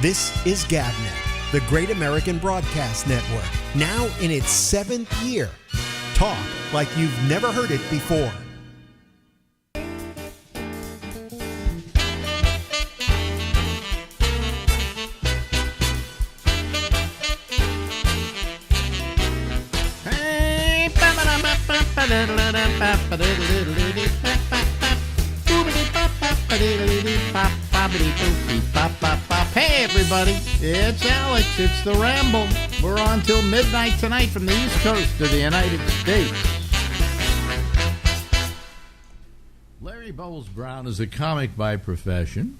This is GabNet, the Great American Broadcast Network, now in its 7th year. Talk like you've never heard it before. Hey everybody, it's Alex, it's the Ramble. We're on till midnight tonight from the East Coast of the United States. Larry Bubbles Brown is a comic by profession.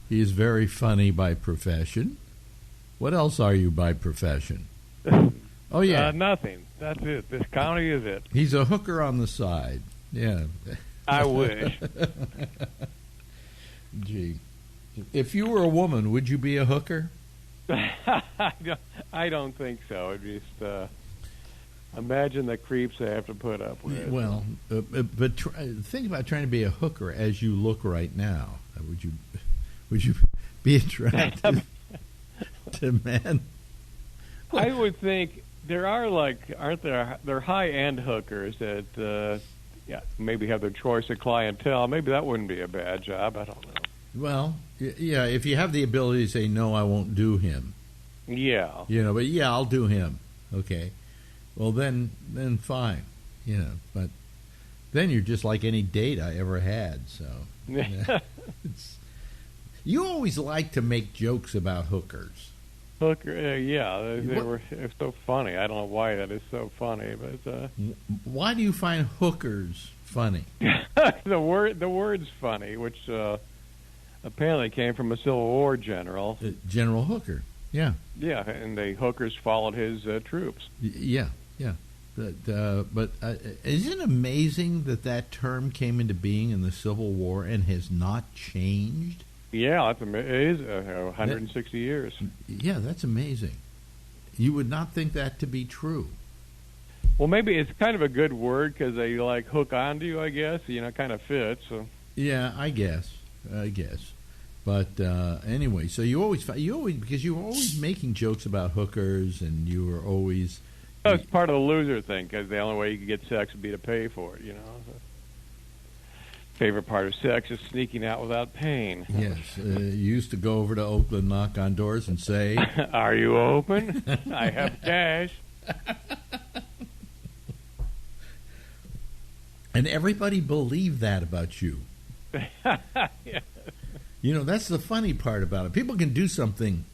He is very funny by profession. What else are you by profession? Oh yeah. Nothing. That's it. This comedy is it. He's a hooker on the side. Yeah. I wish. Gee. If you were a woman, would you be a hooker? I don't think so. Just imagine the creeps I have to put up with. Well, but think about trying to be a hooker as you look right now. Would you be attracted to men? I would think there are aren't there high-end hookers that maybe have their choice of clientele. Maybe that wouldn't be a bad job. I don't know. Well, yeah, if you have the ability to say, no, I won't do him. Yeah. But yeah, I'll do him. Okay. Well, then fine. But then you're just like any date I ever had. So you always like to make jokes about hookers. It's so funny. I don't know why that is so funny, but why do you find hookers funny? the word's funny, which apparently came from a Civil War general. General Hooker, yeah. Yeah, and the hookers followed his troops. Yeah. But isn't it amazing that term came into being in the Civil War and has not changed? Yeah, it is 160 years. Yeah, that's amazing. You would not think that to be true. Well, maybe it's kind of a good word because they hook onto you, I guess. Kind of fits. So. Yeah, I guess. But anyway, so you always because you were always making jokes about hookers, and you were always. Oh, it's part of the loser thing because the only way you could get sex would be to pay for it. Favorite part of sex is sneaking out without pain. Yes, you used to go over to Oakland, knock on doors, and say, "Are you open? I have cash." And everybody believed that about you. Yeah. That's the funny part about it. People can do something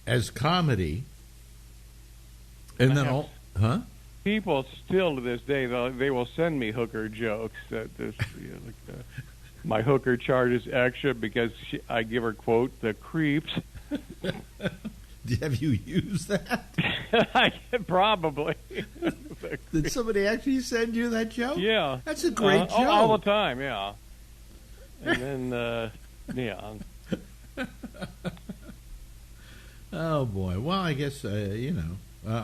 as comedy, and then people still to this day they will send me hooker jokes that my hooker charges extra because I give her quote the creeps. Have you used that? Probably. Did somebody actually send you that joke? Yeah, that's a great joke all the time. Yeah, and then yeah. Oh boy. Well, I guess I'm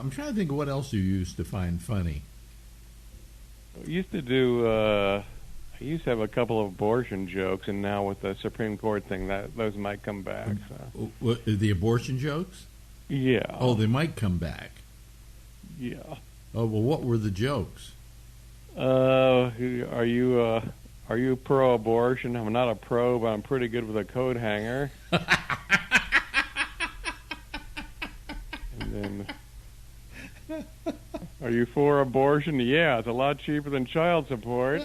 trying to think of what else you used to find funny. I used to have a couple of abortion jokes, and now with the Supreme Court thing, those might come back. So. The abortion jokes? Yeah. Oh, they might come back. Yeah. Oh, well, what were the jokes? Are you pro-abortion? I'm not a pro, but I'm pretty good with a coat hanger. And then, are you for abortion? Yeah, it's a lot cheaper than child support.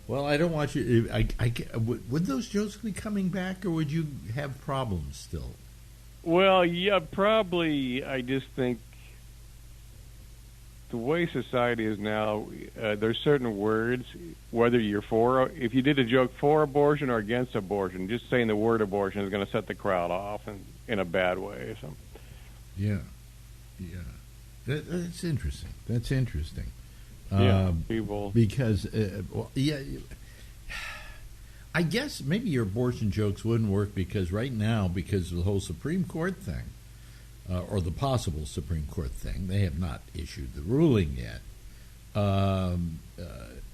Well, I don't want you. Would those jokes be coming back, or would you have problems still? Well, yeah, probably. I just think the way society is now, there's certain words, whether you're if you did a joke for abortion or against abortion, just saying the word abortion is going to set the crowd off in a bad way. So. Yeah. That's interesting. Yeah, people. Because, I guess maybe your abortion jokes wouldn't work because right now, because of the whole Supreme Court thing, or the possible Supreme Court thing, they have not issued the ruling yet.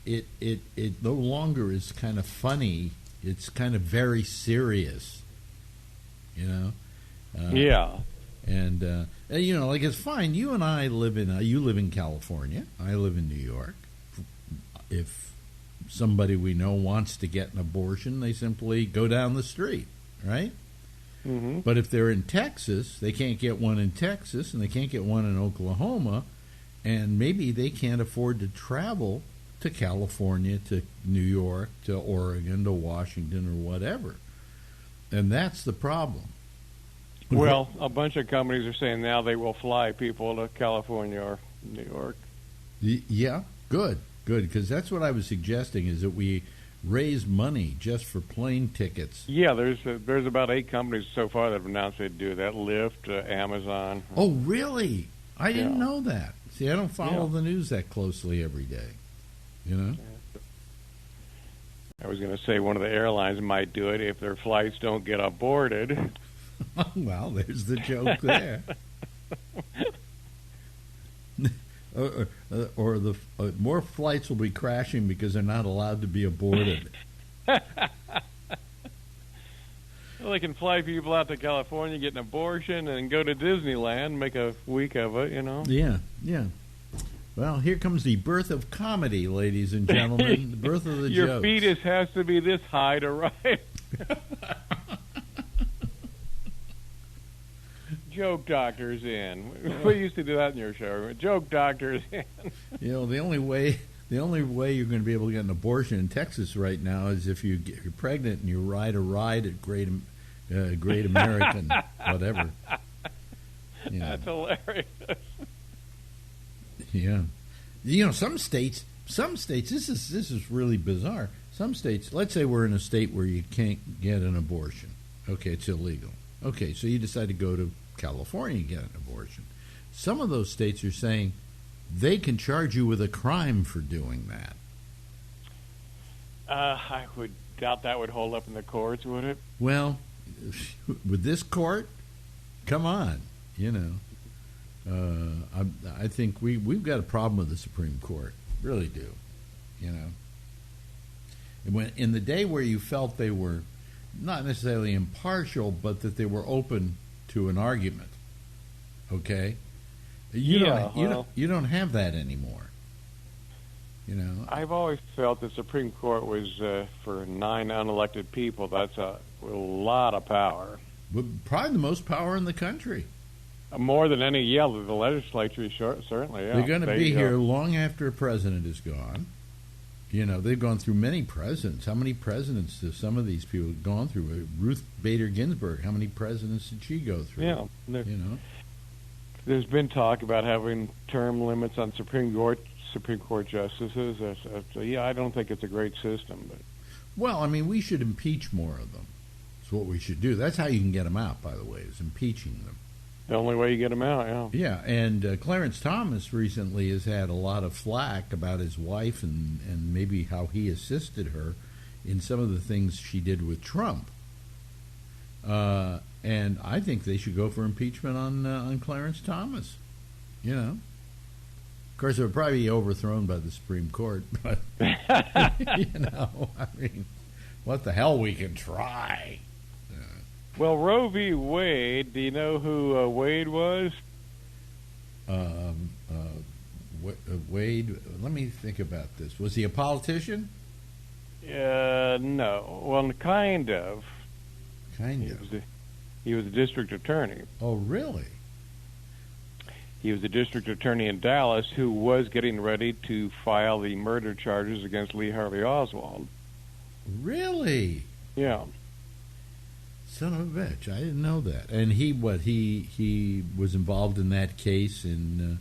It no longer is kind of funny It's kind of very serious, you know. Yeah. And you know, like, it's fine. You and I live in you live in California. I live in New York. If somebody we know wants to get an abortion, they simply go down the street, right? Mm-hmm. But if they're in Texas, they can't get one in Texas, and they can't get one in Oklahoma, and maybe they can't afford to travel to California, to New York, to Oregon, to Washington, or whatever. And that's the problem. Well, a bunch of companies are saying now they will fly people to California or New York. Yeah, good, because that's what I was suggesting, is that we raise money just for plane tickets. Yeah, there's about 8 companies so far that have announced they'd do that. Lyft, Amazon. Oh, really? I didn't know that. See, I don't follow the news that closely every day, you know? I was going to say one of the airlines might do it if their flights don't get aborted. Well, there's the joke there. or the more flights will be crashing because they're not allowed to be aborted. Well, they can fly people out to California, get an abortion, and go to Disneyland, make a week of it, you know? Yeah. Well, here comes the birth of comedy, ladies and gentlemen. The birth of the Your jokes. fetus has to be this high to ride. Joke doctors in. We used to do that in your show. Joke doctors in. You know, the only way you're going to be able to get an abortion in Texas right now is if you're pregnant and you ride a ride at Great American, whatever. Yeah. That's hilarious. Yeah, you know, some states. This is really bizarre. Some states, let's say we're in a state where you can't get an abortion. Okay, it's illegal. Okay, so you decide to go to California and get an abortion. Some of those states are saying they can charge you with a crime for doing that. I would doubt that would hold up in the courts, would it? Well, with this court, come on, you know. I think we've got a problem with the Supreme Court, really do, you know. And when in the day where you felt they were not necessarily impartial, but that they were open to an argument, okay, you don't have that anymore. You know, I've always felt the Supreme Court was for 9 unelected people. That's a lot of power. Probably the most power in the country. More than any, the legislature, certainly. Yeah. They're going to be here long after a president is gone. You know, they've gone through many presidents. How many presidents do some of these people have gone through? Ruth Bader Ginsburg, how many presidents did she go through? Yeah. You know, there's been talk about having term limits on Supreme Court justices. I don't think it's a great system. But well, I mean, we should impeach more of them. That's what we should do. That's how you can get them out, by the way, is impeaching them. The only way you get them out, yeah. Yeah, and Clarence Thomas recently has had a lot of flack about his wife and maybe how he assisted her in some of the things she did with Trump. And I think they should go for impeachment on Clarence Thomas. You know, of course, it would probably be overthrown by the Supreme Court, but you know, I mean, what the hell? We can try. Well, Roe v. Wade, do you know who Wade was? Wade, let me think about this. Was he a politician? No. Well, kind of. Kind of. He was a district attorney. Oh, really? He was the district attorney in Dallas who was getting ready to file the murder charges against Lee Harvey Oswald. Really? Yeah. Son of a bitch! I didn't know that. And he was involved in that case in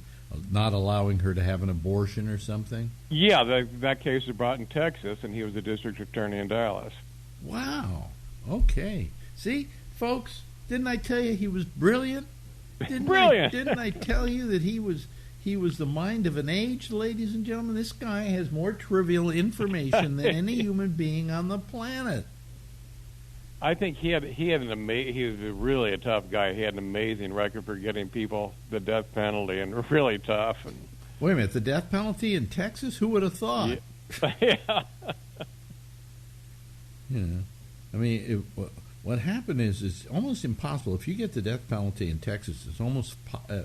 not allowing her to have an abortion or something. Yeah, that case was brought in Texas, and he was the district attorney in Dallas. Wow. Okay. See, folks, didn't I tell you he was brilliant? Brilliant. Didn't I tell you that he was the mind of an age, ladies and gentlemen? This guy has more trivial information than any human being on the planet. I think he was really a tough guy. He had an amazing record for getting people the death penalty, and really tough. And wait a minute, the death penalty in Texas? Who would have thought? Yeah. Yeah. I mean, what happened is it's almost impossible. If you get the death penalty in Texas, it's almost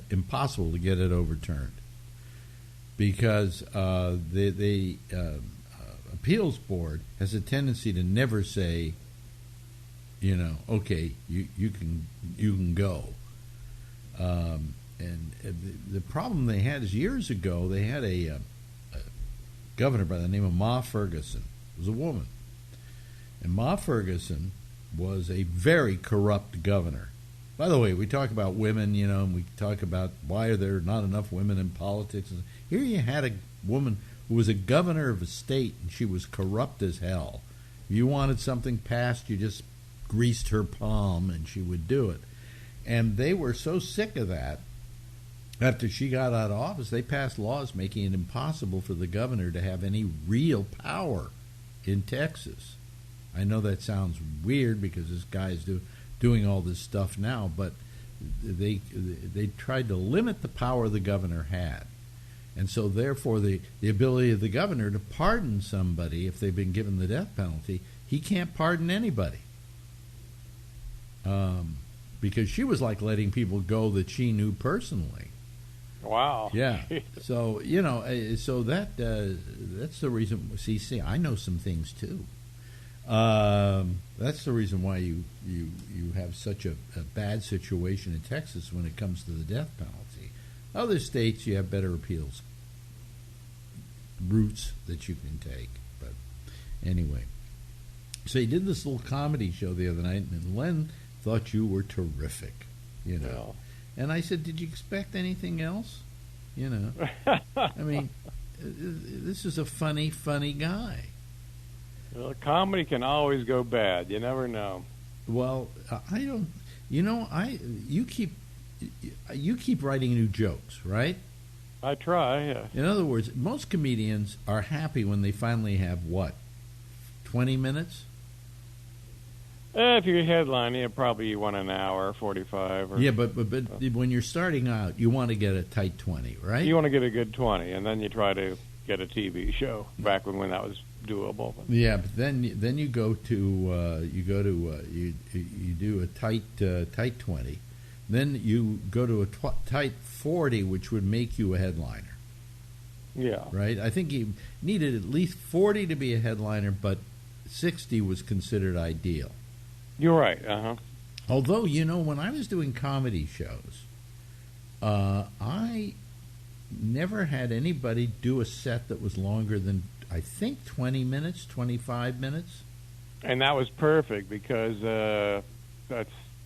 impossible to get it overturned because the appeals board has a tendency to never say, okay, you can go. And the problem they had is years ago they had a governor by the name of Ma Ferguson. It was a woman. And Ma Ferguson was a very corrupt governor. By the way, we talk about women, and we talk about why are there not enough women in politics. Here you had a woman who was a governor of a state, and she was corrupt as hell. If you wanted something passed, you just greased her palm, and she would do it. And they were so sick of that, after she got out of office, they passed laws making it impossible for the governor to have any real power in Texas. I know that sounds weird because this guy's doing all this stuff now, but they tried to limit the power the governor had. And so therefore the ability of the governor to pardon somebody if they've been given the death penalty, he can't pardon anybody. Because she was like letting people go that she knew personally. Wow. Yeah. So, so that's the reason. See, I know some things too. That's the reason why you have such a bad situation in Texas when it comes to the death penalty. Other states, you have better appeals routes that you can take. But anyway, so he did this little comedy show the other night, and Len thought you were terrific, Yeah. And I said, did you expect anything else? I mean, this is a funny guy. Well, comedy can always go bad. You never know. Well, I don't. You keep writing new jokes, right? I try. Yeah. In other words, most comedians are happy when they finally have 20 minutes. If you're headlining, you probably want an hour, 45. Or, yeah, but when you're starting out, you want to get a tight 20, right? You want to get a good 20, and then you try to get a TV show. Back when that was doable. Yeah, but then you go to you do a tight 20, then you go to a tight 40, which would make you a headliner. Yeah. Right. I think you needed at least 40 to be a headliner, but 60 was considered ideal. You're right. Uh-huh. Although, when I was doing comedy shows, I never had anybody do a set that was longer than, I think, 20 minutes, 25 minutes. And that was perfect because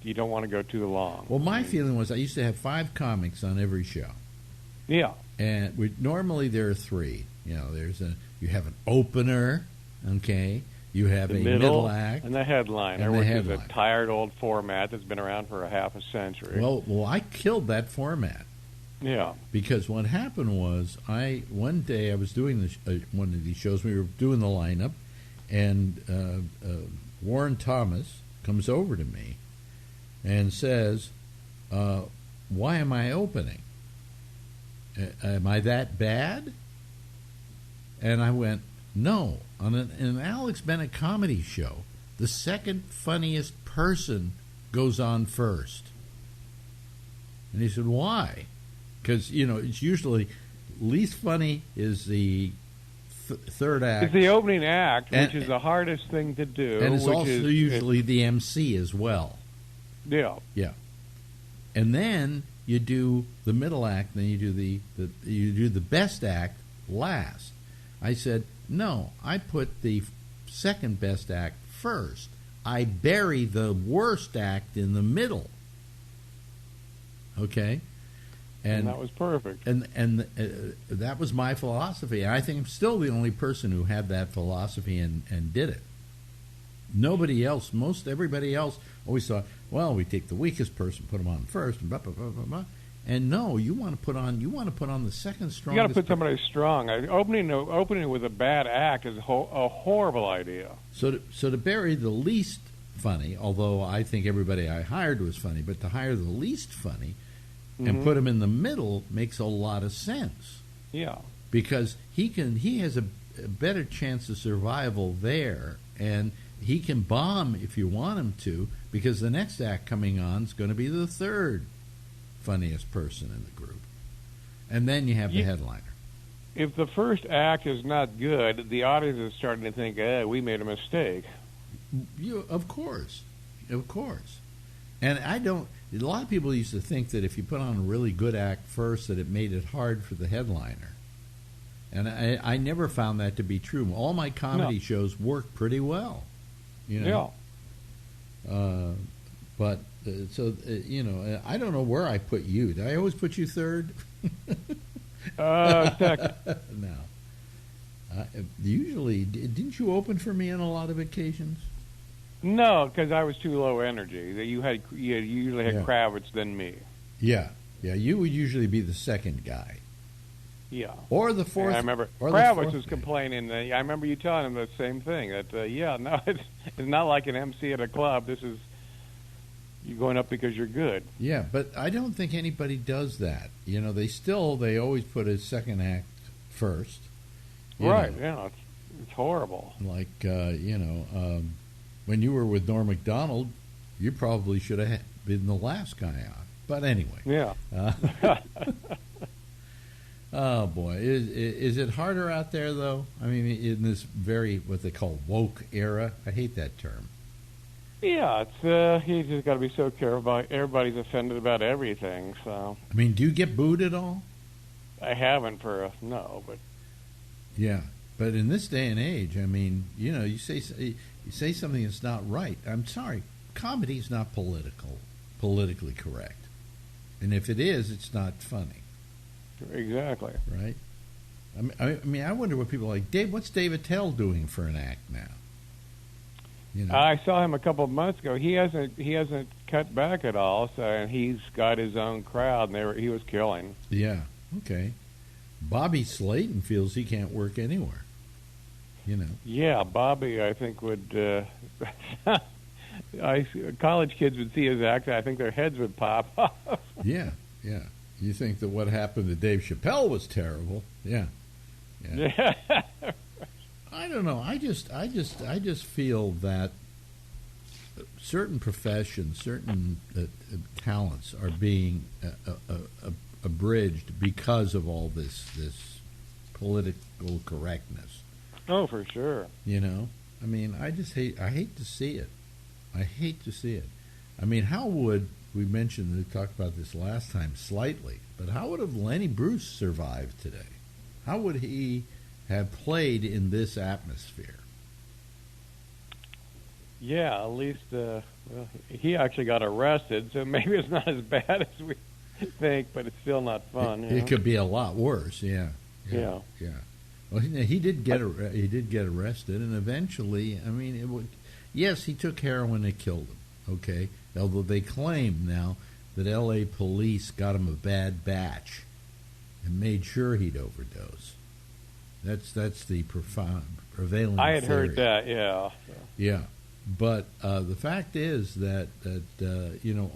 you don't want to go too long. Well, my feeling was I used to have 5 comics on every show. Yeah. And normally there are 3. You have an opener, okay? You have the a middle act. And the headliner, which is a tired old format that's been around for a half a century. Well, I killed that format. Yeah. Because what happened was, one day I was doing one of these shows. We were doing the lineup, and Warren Thomas comes over to me and says, "Why am I opening? Am I that bad?" And I went, "No. On an Alex Bennett comedy show, the second funniest person goes on first." And he said, "Why?" Because, it's usually least funny is the third act. It's the opening act, which is the hardest thing to do. And it's also usually the MC as well. Yeah. Yeah. And then you do the middle act, then you do the best act last. I said, no, I put the second best act first. I bury the worst act in the middle. Okay? And that was perfect. And that was my philosophy. I think I'm still the only person who had that philosophy and did it. Nobody else, everybody else always thought, well, we take the weakest person, put them on first, and blah, blah, blah, blah, blah. And no, you want to put on the second strongest. You got to put somebody strong. Opening with a bad act is a horrible idea. So to bury the least funny, although I think everybody I hired was funny, but to hire the least funny and put him in the middle makes a lot of sense. Yeah, because he has a better chance of survival there, and he can bomb if you want him to, because the next act coming on is going to be the third funniest person in the group. And then you have the headliner. If the first act is not good, the audience is starting to think, we made a mistake. Of course. And a lot of people used to think that if you put on a really good act first, that it made it hard for the headliner. And I never found that to be true. All my comedy shows work pretty well. Yeah. But I don't know where I put you. Did I always put you third? Second. No. Usually, didn't you open for me on a lot of occasions? No, because I was too low energy. You usually had Kravitz than me. Yeah. You would usually be the second guy. Yeah. Or the fourth. And I remember Kravitz was complaining. I remember you telling him the same thing. That it's not like an MC at a club. This is you going up because you're good. Yeah, but I don't think anybody does that. They always put a second act first. Right. Yeah. It's horrible. Like when you were with Norm Macdonald, you probably should have been the last guy on. But anyway. Yeah. Oh boy, is it harder out there though? I mean, in this very what they call woke era, I hate that term. Yeah, it's you just got to be so careful. Everybody's offended about everything. So. I mean, do you get booed at all? I haven't but. Yeah, but in this day and age, I mean, you say something that's not right. I'm sorry, comedy is not politically correct, and if it is, it's not funny. Exactly. Right. I mean, I wonder what people are like. Dave, what's Dave Attell doing for an act now? I saw him a couple of months ago. He hasn't cut back at all. So and he's got his own crowd, and he was killing. Yeah. Okay. Bobby Slayton feels he can't work anywhere. Yeah, Bobby, I think would. College kids would see his act. I think their heads would pop off. Yeah. You think that what happened to Dave Chappelle was terrible? Yeah. I don't know. I just feel that certain professions, certain talents are being abridged because of all this political correctness. Oh, for sure. I mean, I hate to see it. I hate to see it. I mean, how would we we talked about this last time slightly, but how would have Lenny Bruce survived today? How would he have played in this atmosphere? Yeah, at least he actually got arrested, so maybe it's not as bad as we think, but it's still not fun. It could be a lot worse. Yeah. Well, he did get arrested, and eventually, I mean, yes, he took heroin that killed him. Okay, although they claim now that L.A. police got him a bad batch and made sure he'd overdose. That's the prevailing I had theory. heard that, yeah. Yeah, but the fact is that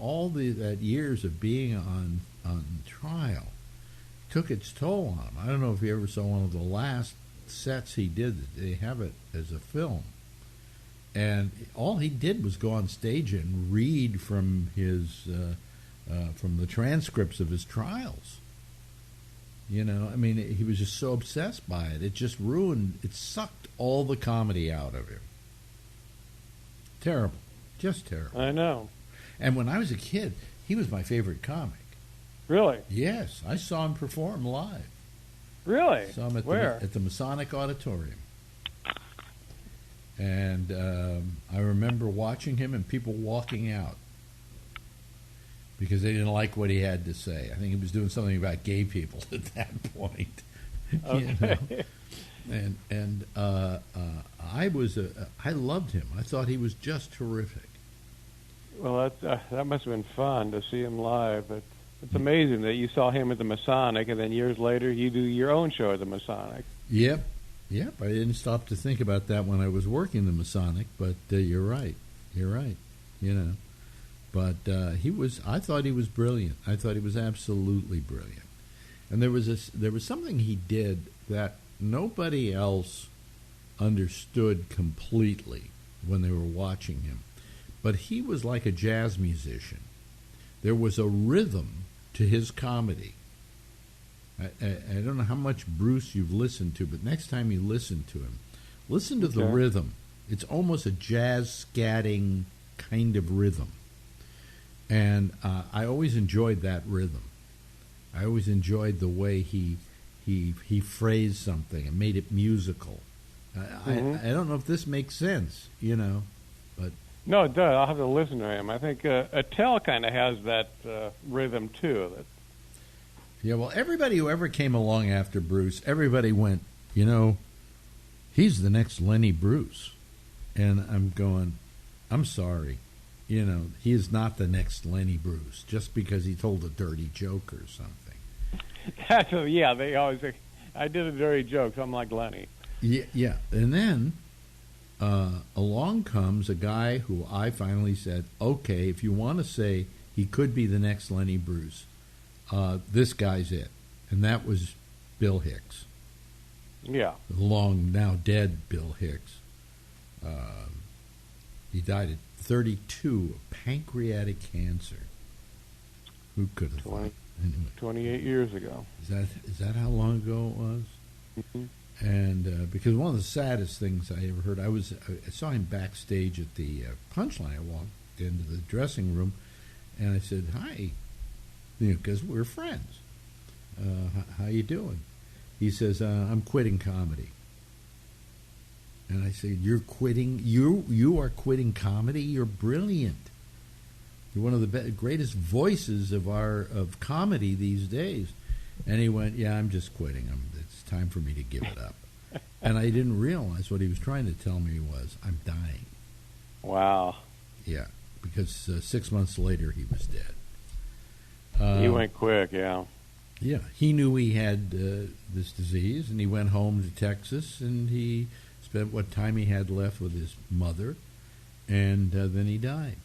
all that years of being on trial took its toll on him. I don't know if you ever saw one of the last sets he did. They have it as a film. And all he did was go on stage and read from from the transcripts of his trials. I mean, he was just so obsessed by it. It just it sucked all the comedy out of him. Terrible. Just terrible. I know. And when I was a kid, he was my favorite comic. Really? Yes. I saw him perform live. Really? Saw him at the Masonic Auditorium. And I remember watching him and people walking out because they didn't like what he had to say. I think he was doing something about gay people at that point. Okay. And I loved him. I thought he was just terrific. Well, that must have been fun to see him live. But it's amazing that you saw him at the Masonic, and then years later you do your own show at the Masonic. Yep. I didn't stop to think about that when I was working the Masonic, but you're right. But I thought he was brilliant. I thought he was absolutely brilliant. And there was something he did that nobody else understood completely. when they were watching him. But he was like a jazz musician. There was a rhythm to his comedy. I don't know how much Bruce you've listened to, but next time you listen to him, listen to the rhythm. It's almost a jazz scatting kind of rhythm. And I always enjoyed that rhythm. I always enjoyed the way he phrased something and made it musical. I don't know if this makes sense, but no, it does. I'll have to listen to him. I think Attell kind of has that rhythm too. Yeah, well, everybody who ever came along after Bruce, everybody went, he's the next Lenny Bruce. And I'm going, I'm sorry. He is not the next Lenny Bruce just because he told a dirty joke or something. Yeah, they always say, I did a dirty joke, so I'm like Lenny. Yeah. And then along comes a guy who I finally said, okay, if you want to say he could be the next Lenny Bruce, this guy's it. And that was Bill Hicks. Yeah. The long, now dead Bill Hicks. He died at 32 of pancreatic cancer. Who could have thought? Anyway. 28 years ago. Is that how long ago it was? Mm-hmm. And because one of the saddest things I ever heard, I saw him backstage at the Punchline. I walked into the dressing room, and I said, "Hi," because we're friends. How you doing? He says, "I'm quitting comedy." And I said, "You're quitting? You are quitting comedy? You're brilliant. You're one of the greatest voices of comedy these days." And he went, "Yeah, I'm just quitting. It's time for me to give it up." And I didn't realize what he was trying to tell me was, I'm dying. Wow. Yeah, because 6 months later he was dead. He went quick, yeah. Yeah, he knew he had this disease, and he went home to Texas, and he spent what time he had left with his mother, and then he died.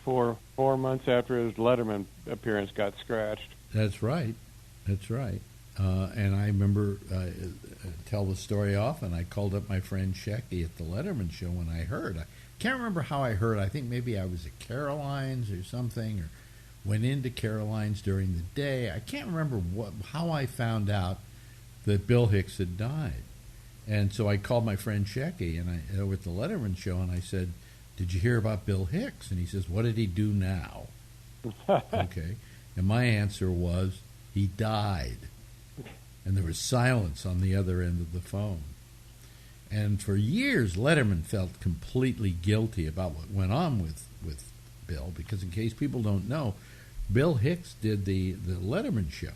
4 months after his Letterman appearance got scratched. That's right. And I remember tell the story often. I called up my friend Shecky at the Letterman show when I heard. I can't remember how I heard. I think maybe I was at Caroline's or something, or went into Caroline's during the day. I can't remember how I found out that Bill Hicks had died. And so I called my friend Shecky and over at the Letterman show, and I said, "Did you hear about Bill Hicks?" And he says, "What did he do now?" Okay. And my answer was, he died. And there was silence on the other end of the phone. And for years, Letterman felt completely guilty about what went on with Bill, because in case people don't know, Bill Hicks did the Letterman show.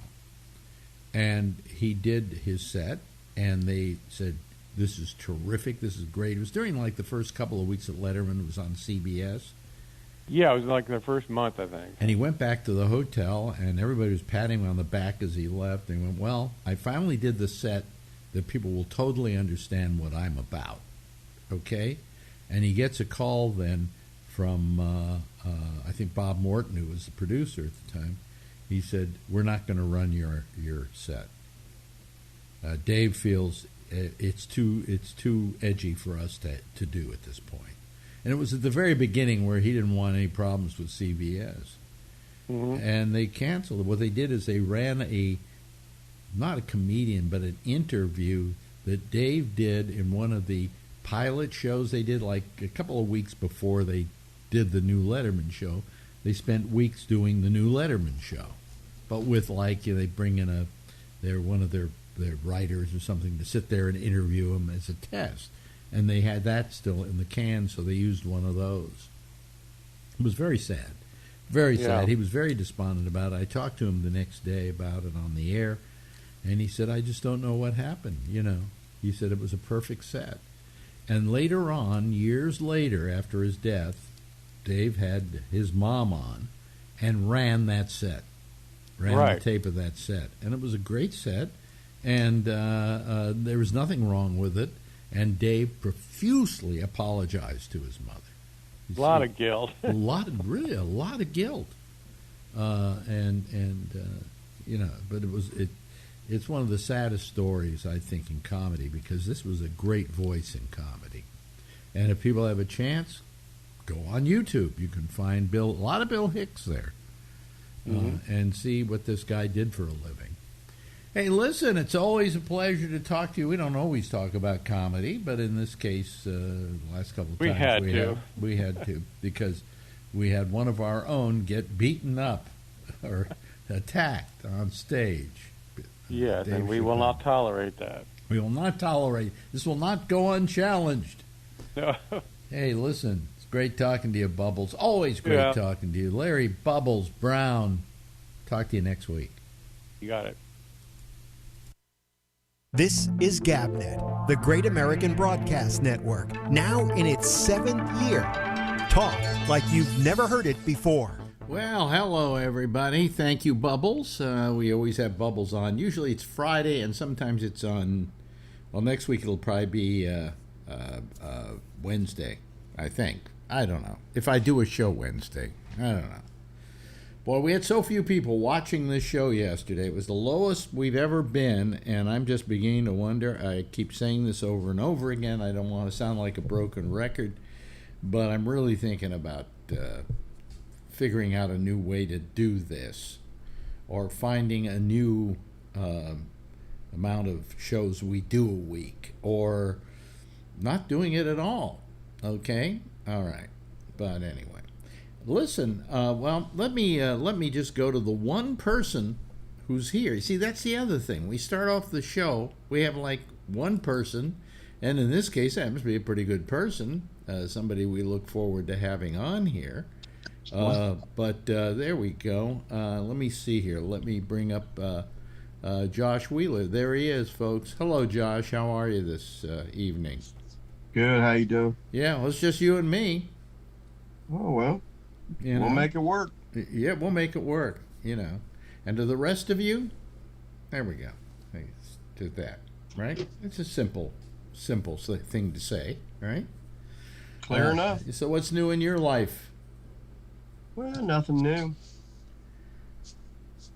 And he did his set, and they said, "This is terrific, this is great." It was during like the first couple of weeks that Letterman was on CBS. Yeah, it was like the first month, I think. And he went back to the hotel, and everybody was patting him on the back as he left. And he went, "Well, I finally did the set that people will totally understand what I'm about." Okay? And he gets a call then from, I think, Bob Morton, who was the producer at the time. He said, "We're not going to run your set. Dave feels it's too edgy for us to do at this point." And it was at the very beginning where he didn't want any problems with CBS. Mm-hmm. And they canceled it. What they did is they ran not a comedian, but an interview that Dave did in one of the pilot shows they did like a couple of weeks before they did the new Letterman show. They spent weeks doing the new Letterman show. But with they bring in one of their writers or something to sit there and interview him as a test. And they had that still in the can, so they used one of those. It was very sad. Very sad. He was very despondent about it. I talked to him the next day about it on the air, and he said, "I just don't know what happened." He said it was a perfect set. And later on, years later, after his death, Dave had his mom on and ran that set, ran the tape of that set. And it was a great set, and there was nothing wrong with it. And Dave profusely apologized to his mother. A lot of guilt. a lot of guilt. But it's one of the saddest stories, I think, in comedy, because this was a great voice in comedy. And if people have a chance, go on YouTube. You can find a lot of Bill Hicks there, and see what this guy did for a living. Hey, listen, it's always a pleasure to talk to you. We don't always talk about comedy, but in this case, the last couple of times we had to because we had one of our own get beaten up or attacked on stage. Yes, Dave and we will not tolerate that. We will not tolerate. This will not go unchallenged. No. Hey, listen, it's great talking to you, Bubbles. Always great talking to you. Larry Bubbles Brown. Talk to you next week. You got it. This is GabNet, the Great American Broadcast Network, now in its 7th year. Talk like you've never heard it before. Well, hello, everybody. Thank you, Bubbles. We always have Bubbles on. Usually it's Friday, and sometimes it's on, well, next week it'll probably be Wednesday, I think. I don't know. If I do a show Wednesday, I don't know. Boy, we had so few people watching this show yesterday. It was the lowest we've ever been, and I'm just beginning to wonder. I keep saying this over and over again. I don't want to sound like a broken record, but I'm really thinking about figuring out a new way to do this, or finding a new amount of shows we do a week, or not doing it at all. Okay? All right. But anyway. Listen, well, let me just go to the one person who's here. You see, that's the other thing. We start off the show, we have like one person, and in this case, it happens to be a pretty good person, somebody we look forward to having on here. But there we go. Let me see here. Let me bring up Josh Wheeler. There he is, folks. Hello, Josh. How are you this evening? Good. How you doing? Yeah, well, it's just you and me. Oh, well. We'll make it work. Yeah, we'll make it work, And to the rest of you, there we go. To that, right? It's a simple thing to say, right? Clear enough. So what's new in your life? Well, nothing new.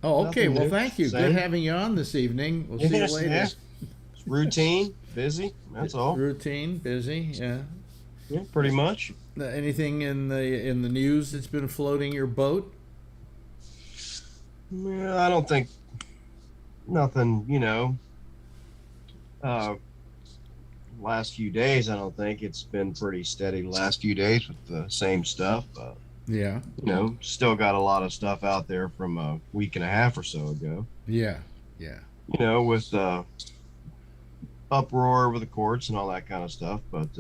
Oh, okay. Nothing Well, new. thank you. Same. Good having you on this evening. We'll see you later. Yeah. It's routine, busy. That's all. Routine, busy, yeah. Yeah, pretty much. Anything in the news that's been floating your boat? Well, I don't think nothing. Last few days, I don't think it's been pretty steady. The last few days with the same stuff. Yeah. Still got a lot of stuff out there from a week and a half or so ago. Yeah. With uproar over the courts and all that kind of stuff. But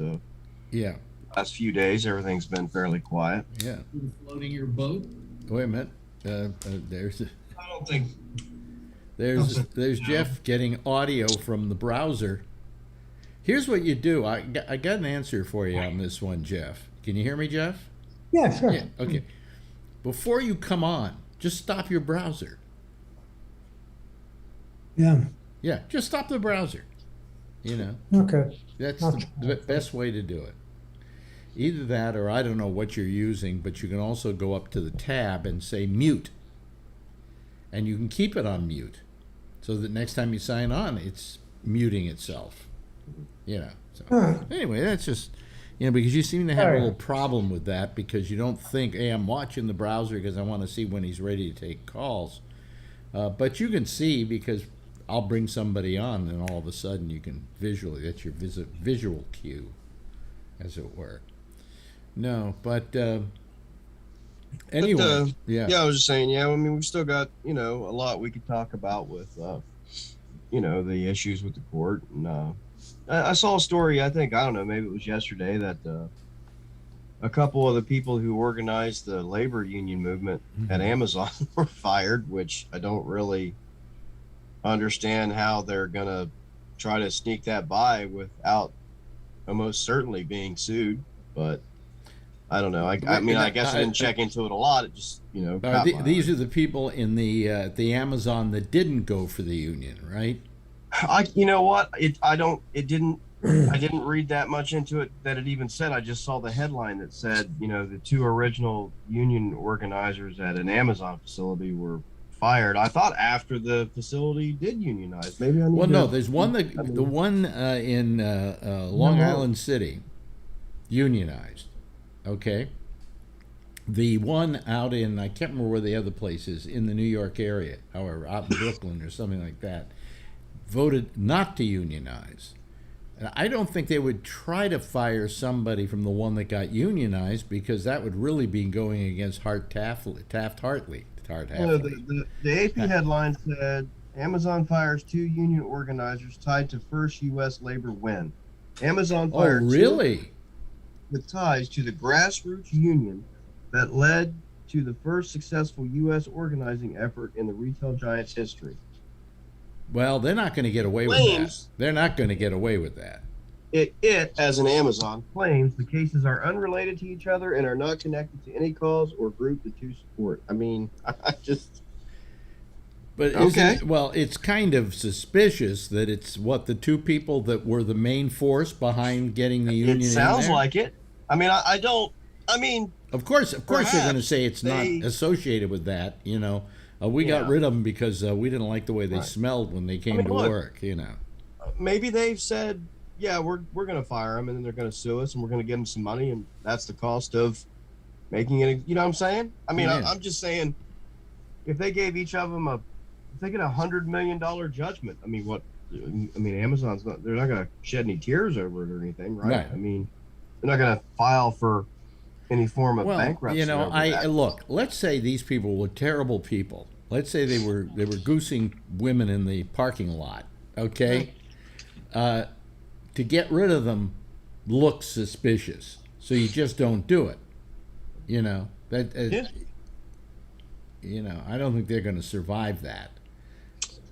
yeah. Last few days, everything's been fairly quiet. Yeah. Floating your boat? Wait a minute. There's. I don't think. There's Jeff getting audio from the browser. Here's what you do. I got an answer for you on this one, Jeff. Can you hear me, Jeff? Yeah, sure. Yeah. Okay. Before you come on, just stop your browser. Yeah. Yeah. Just stop the browser. Okay. That's the best way to do it. Either that, or I don't know what you're using, but you can also go up to the tab and say mute. And you can keep it on mute, so that next time you sign on, it's muting itself. So anyway, that's just, because you seem to have a little problem with that, because you don't think, hey, I'm watching the browser because I want to see when he's ready to take calls. But you can see, because I'll bring somebody on, and all of a sudden you can visually, that's your visual cue, as it were. No, but anyway, yeah, I was just saying, we've still got, a lot we could talk about with, the issues with the court. And I saw a story, I don't know, maybe it was yesterday, that a couple of the people who organized the labor union movement at Amazon were fired, which I don't really understand how they're going to try to sneak that by without almost certainly being sued, but I don't know. I guess I didn't check into it a lot. It just, these are the people in the Amazon that didn't go for the union, right? You know what? I didn't read that much into it that it even said. I just saw the headline that said, the two original union organizers at an Amazon facility were fired. I thought after the facility did unionize. Maybe I need no, there's one the one in Long Island City. unionized. Okay? The one out in, I can't remember where the other place is, in the New York area, however, out in Brooklyn or something like that, voted not to unionize. And I don't think they would try to fire somebody from the one that got unionized, because that would really be going against Taft-Hartley. The AP headline said, Amazon fires 2 union organizers tied to first U.S. labor win. Amazon fired really? with ties to the grassroots union that led to the first successful U.S. organizing effort in the retail giant's history. Well, they're not going to get away with that. They're not going to get away with that. It, as an Amazon, claims the cases are unrelated to each other and are not connected to any cause or group the two support. I mean, I just... But well, it's kind of suspicious that it's the two people that were the main force behind getting the union. It sounds like it. I mean, I don't. I mean, of course, they're going to say it's not associated with that. You know, we got rid of them because we didn't like the way they smelled when they came to work. You know, maybe they've said, yeah, we're going to fire them, and then they're going to sue us, and we're going to give them some money, and that's the cost of making it. You know what I'm saying? I mean, I'm just saying, if they gave each of them if they get $100 million judgment, I mean, what? I mean, Amazon's they're not going to shed any tears over it or anything, right? I mean, they're not going to file for any form of bankruptcy. You know, look, let's say these people were terrible people. Let's say they were goosing women in the parking lot, okay? To get rid of them looks suspicious, so you just don't do it. You know, you know, I don't think they're going to survive that.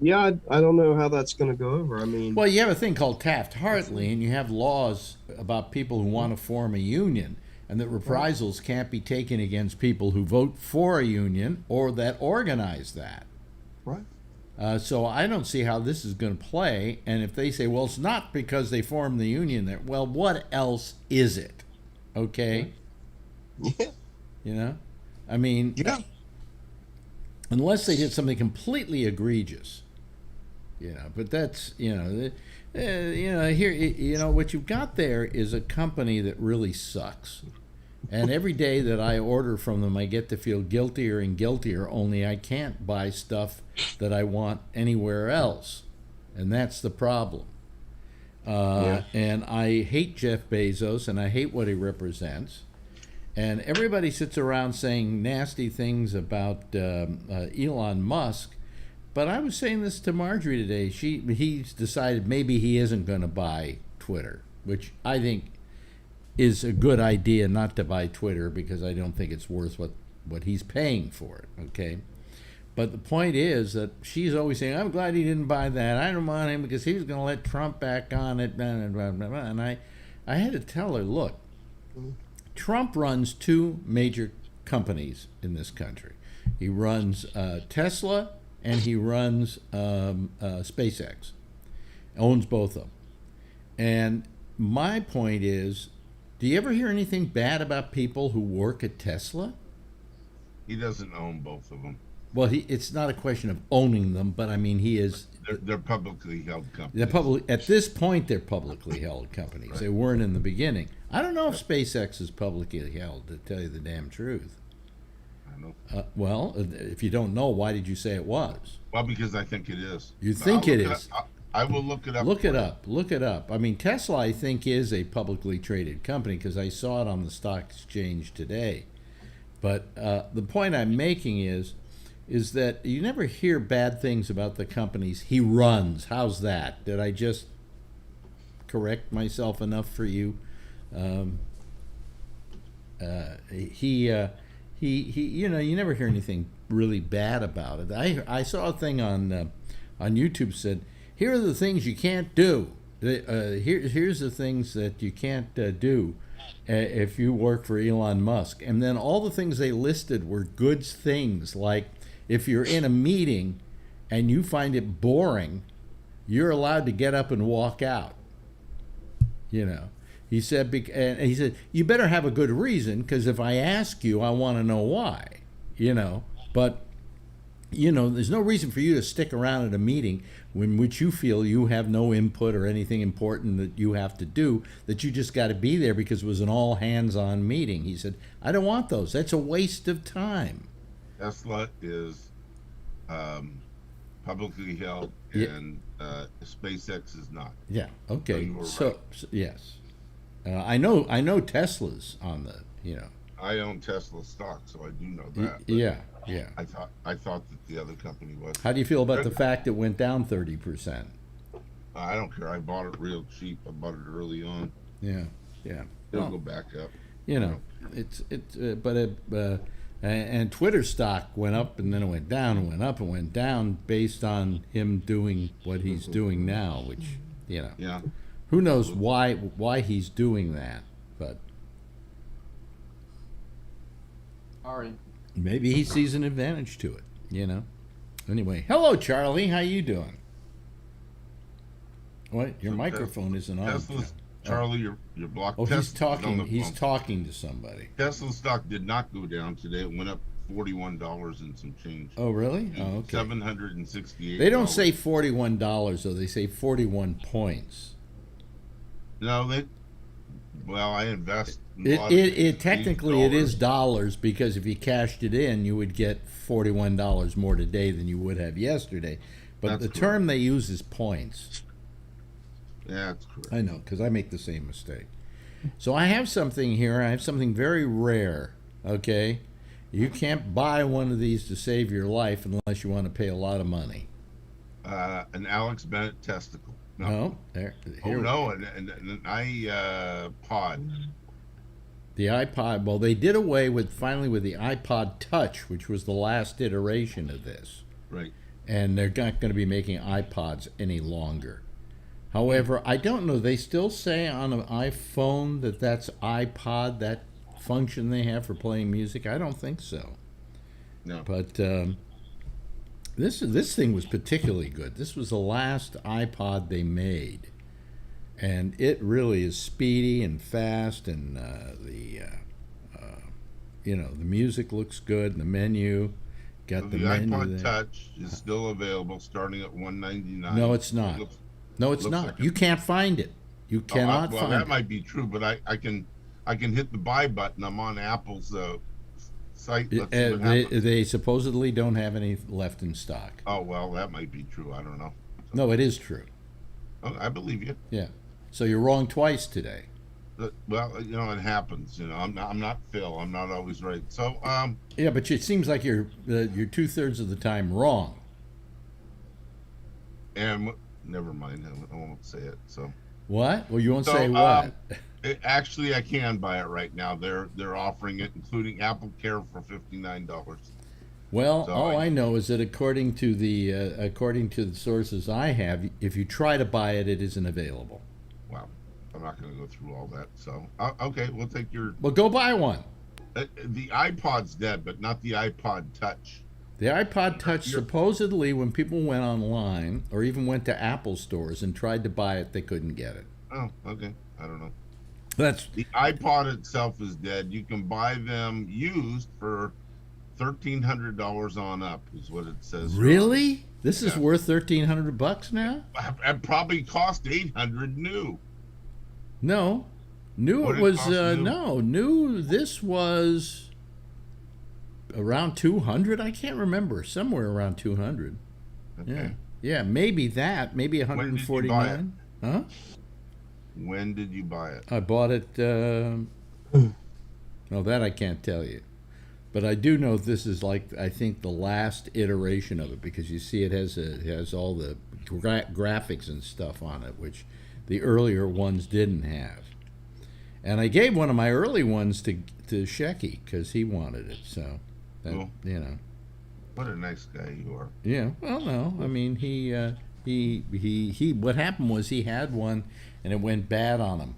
Yeah, I don't know how that's going to go over. I mean, well, you have a thing called Taft-Hartley, and you have laws about people who want to form a union, and that reprisals can't be taken against people who vote for a union or that organize that. Right. So I don't see how this is going to play. And if they say, well, it's not because they formed the union, well, what else is it? Okay? Yeah. You know? I mean, unless they did something completely egregious. You know, but that's, here, what you've got there is a company that really sucks. And every day that I order from them, I get to feel guiltier and guiltier, only I can't buy stuff that I want anywhere else. And that's the problem. And I hate Jeff Bezos, and I hate what he represents. And everybody sits around saying nasty things about Elon Musk. But I was saying this to Marjorie today. He's decided maybe he isn't going to buy Twitter, which I think is a good idea not to buy Twitter, because I don't think it's worth what he's paying for it, okay? But the point is that she's always saying, I'm glad he didn't buy that. I don't want him because he was going to let Trump back on it. Blah, blah, blah, blah, blah. And I had to tell her, look, Trump runs 2 major companies in this country. He runs Tesla, and he runs SpaceX. Owns both of them. And my point is, do you ever hear anything bad about people who work at Tesla? He doesn't own both of them. Well, it's not a question of owning them, but I mean, he is. They're publicly held companies. At this point, they're publicly held companies. Right. They weren't in the beginning. I don't know if SpaceX is publicly held, to tell you the damn truth. I know. Well, if you don't know, why did you say it was? Well, because I think it is. You think it is? I will look it up. Look it up. Look it up. I mean, Tesla, I think, is a publicly traded company, because I saw it on the stock exchange today. But the point I'm making is that you never hear bad things about the companies he runs. How's that? Did I just correct myself enough for you? You never hear anything really bad about it. I saw a thing on YouTube said, here are the things you can't do. Here's the things that you can't do if you work for Elon Musk. And then all the things they listed were good things, like if you're in a meeting and you find it boring, you're allowed to get up and walk out. You know, he said, you better have a good reason, because if I ask you, I want to know why. You know, but there's no reason for you to stick around at a meeting in which you feel you have no input or anything important that you have to do, that you just got to be there because it was an all hands-on meeting. He said, I don't want those. That's a waste of time. Tesla is publicly held, and SpaceX is not. Yeah. Okay. So right. Yes, I know Tesla's on the. I own Tesla stock, so I do know that. Yeah. I thought that the other company was. How do you feel about the fact it went down 30%? I don't care. I bought it real cheap. I bought it early on. Yeah. It'll go back up. And Twitter stock went up and then it went down and went up and went down based on him doing what he's doing now, which Yeah. Who knows why he's doing that, but Ari. Maybe he sees an advantage to it, Anyway, hello, Charlie. How you doing? What? Your microphone isn't on. Charlie, you're blocked. Oh, he's talking. He's talking to somebody. Tesla stock did not go down today. It went up $41 and some change. Oh, really? Oh, okay. $768. They don't say $41 though. They say 41 points. No, I invest. It technically it is dollars, because if you cashed it in, you would get $41 more today than you would have yesterday. But the term they use is points. Yeah, that's correct. I know, because I make the same mistake. So I have something here. I have something very rare. Okay, you can't buy one of these to save your life unless you want to pay a lot of money. An Alex Bennett testicle. No, an iPod. The iPod. Well, they did away finally with the Ipod Touch, which was the last iteration of this. Right. And they're not going to be making iPods any longer. However, I don't know. They still say on an iPhone that's iPod, that function they have for playing music. I don't think so. No. But this thing was particularly good. This was the last iPod they made, and it really is speedy and fast, and the music looks good. And the menu got the menu iPod there. Touch is still available, starting at $199. No, it's not. No, it's not. Like you can't find it. You cannot find it. Well, that might be true, but I can hit the buy button. I'm on Apple's site. They supposedly don't have any left in stock. Oh, well, that might be true. I don't know. No, it is true. Oh, I believe you. Yeah. So you're wrong twice today. Well, it happens. I'm not Phil. I'm not always right. So, yeah, but it seems like you're 2/3 of the time wrong. And never mind. I won't say it. So. What? Well, you won't say what? Actually, I can buy it right now. They're offering it, including Apple Care, for $59. Well, all I know is that according to the sources I have, if you try to buy it, it isn't available. Wow, I'm not going to go through all that. So, okay, we'll take your. Well, go buy one. The iPod's dead, but not the iPod Touch. The Ipod Touch, supposedly, when people went online or even went to Apple stores and tried to buy it, they couldn't get it. Oh, okay. I don't know. The iPod itself is dead. You can buy them used for $1,300 on up, is what it says. Really? This is worth $1,300 now? It probably cost $800 new. No, new. It was new. This was around 200. I can't remember. Somewhere around 200. Okay. Yeah. Maybe that. Maybe 149. Huh? When did you buy it? I bought it. Well, that I can't tell you, but I do know this is I think the last iteration of it, because you see it has all the graphics and stuff on it, which the earlier ones didn't have. And I gave one of my early ones to Shecky because he wanted it. So. Cool. What a nice guy you are. Yeah. Well, no. I mean, he. What happened was he had one, and it went bad on him.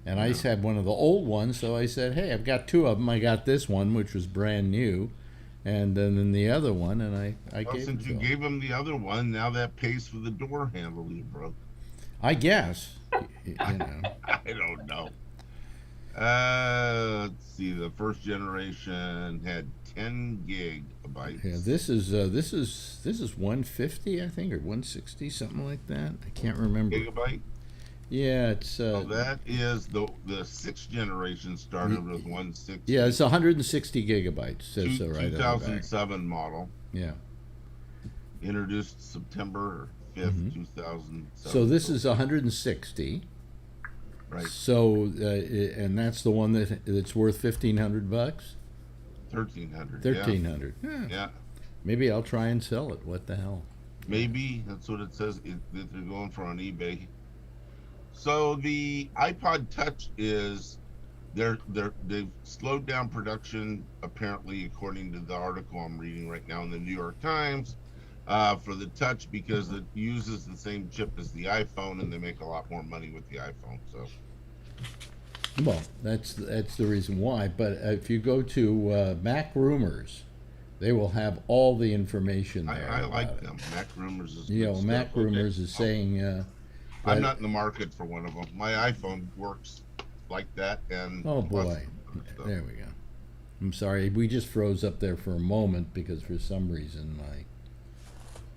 And I had one of the old ones, so I said, "Hey, I've got two of them. I got this one, which was brand new, and then the other one." And I gave. Since you gave him the other one, now that pays for the door handle you broke. I guess. I don't know. Let's see. The the first generation had 10 gigabytes. Yeah, this is 150, I think, or 160, something like that. I can't remember. Gigabyte. Yeah, it's. So that is the sixth generation started with 160. Yeah, it's 160 gigabytes. Says so right. 2007 model. Yeah. Introduced September 5th, 2007. So this is 160. Right. So and that's the one that's worth $1,500. 1,300. 1,300. Yeah. Maybe I'll try and sell it. What the hell? Maybe that's what it says that they're going for on eBay. So the Ipod Touch is they've slowed down production, apparently, according to the article I'm reading right now in the New York Times, for the Touch, because it uses the same chip as the iPhone, and they make a lot more money with the iPhone. So, well, that's the reason why. But if you go to Mac Rumors, they will have all the information there. I like them. Mac Rumors is Mac Rumors is saying. I'm not in the market for one of them. My iPhone works like that, and oh boy, there we go. I'm sorry, we just froze up there for a moment because for some reason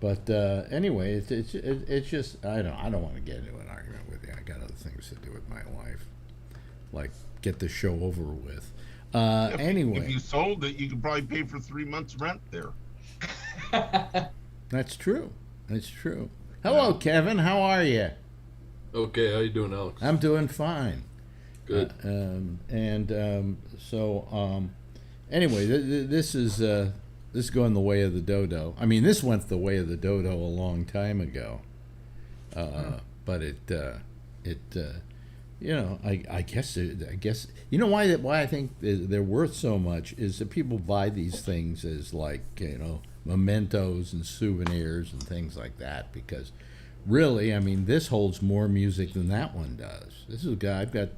But anyway, it's just I don't want to get into an argument with you. I got other things to do with my life, like get the show over with. Anyway, if you sold it, you could probably pay for 3 months' rent there. That's true. That's true. Hello, Kevin. How are you? Okay, how you doing, Alex? I'm doing fine. Good. Anyway, this is going the way of the dodo. I mean, this went the way of the dodo a long time ago. But I guess you know why I think they're worth so much is that people buy these things as like mementos and souvenirs and things like that, because really, I mean, this holds more music than that one does. This is I've got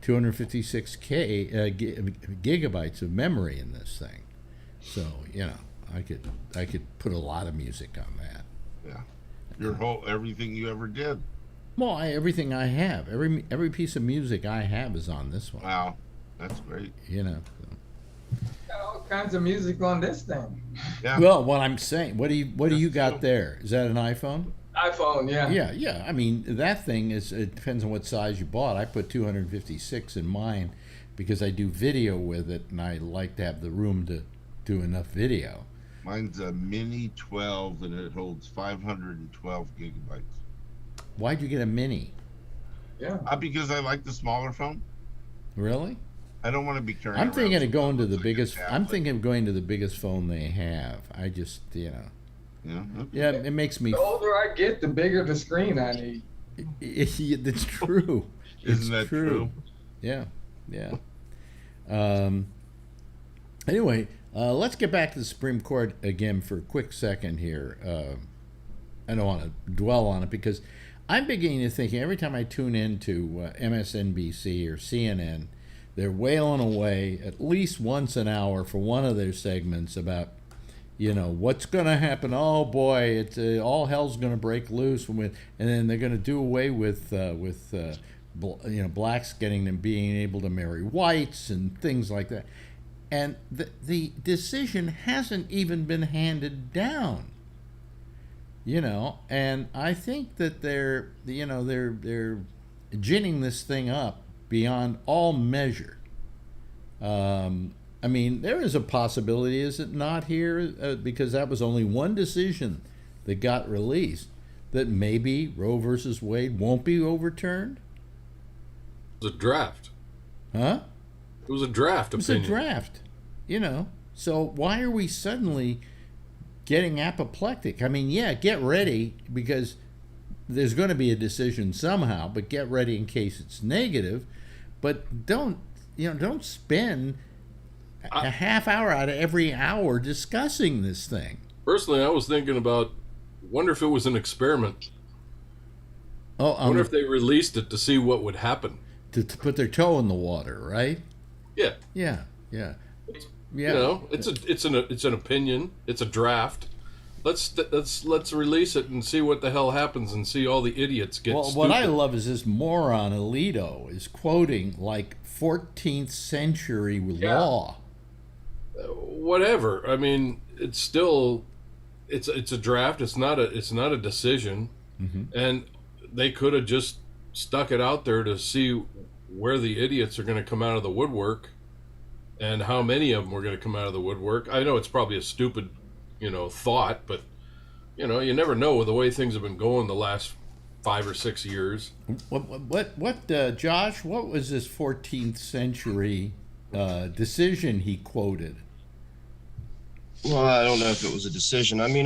256 gigabytes of memory in this thing, so I could put a lot of music on that. Yeah, everything you ever did. Well, everything I have, every piece of music I have is on this one. Wow, that's great. Got all kinds of music on this thing. Yeah. Well, what I'm saying, what do you got there? Is that an iPhone? iPhone, yeah. Yeah. I mean, that thing it depends on what size you bought. I put 256 in mine because I do video with it, and I like to have the room to do enough video. Mine's a Mini 12, and it holds 512 gigabytes. Why'd you get a Mini? Yeah. Because I like the smaller phone. Really? I don't want to be carrying. I'm thinking of going to the biggest. I'm thinking of going to the biggest phone they have. I just, Yeah. Okay. Yeah, it makes me. The older I get, the bigger the screen I need. It's true. Isn't that true? Yeah. Anyway, let's get back to the Supreme Court again for a quick second here. I don't want to dwell on it because I'm beginning to think every time I tune into MSNBC or CNN, they're wailing away at least once an hour for one of their segments about, what's going to happen. Oh boy, it's all hell's going to break loose, and then they're going to do away with blacks being able to marry whites and things like that. And the decision hasn't even been handed down. And I think that they're ginning this thing up beyond all measure. I mean, there is a possibility, is it not here, because that was only one decision that got released, that maybe Roe versus Wade won't be overturned? It was a draft. Huh? It was a draft opinion. It was a draft, So why are we suddenly getting apoplectic? I mean, yeah, get ready, because there's going to be a decision somehow, but get ready in case it's negative. But don't spend a half hour out of every hour discussing this thing. Personally, I was thinking about, wonder if it was an experiment. Wonder if they released it to see what would happen. To put their toe in the water, right? Yeah. Yeah. It's an opinion. It's a draft. let's release it and see what the hell happens and see all the idiots get stupid. What I love is this moron Alito is quoting like 14th century law. Whatever. I mean, it's still it's a draft. It's not a decision, and they could have just stuck it out there to see where the idiots are going to come out of the woodwork, and how many of them were going to come out of the woodwork. I know it's probably a stupid, thought, but you never know with the way things have been going the last 5 or 6 years. What Josh? What was this 14th century decision he quoted? Well, I don't know if it was a decision. I mean,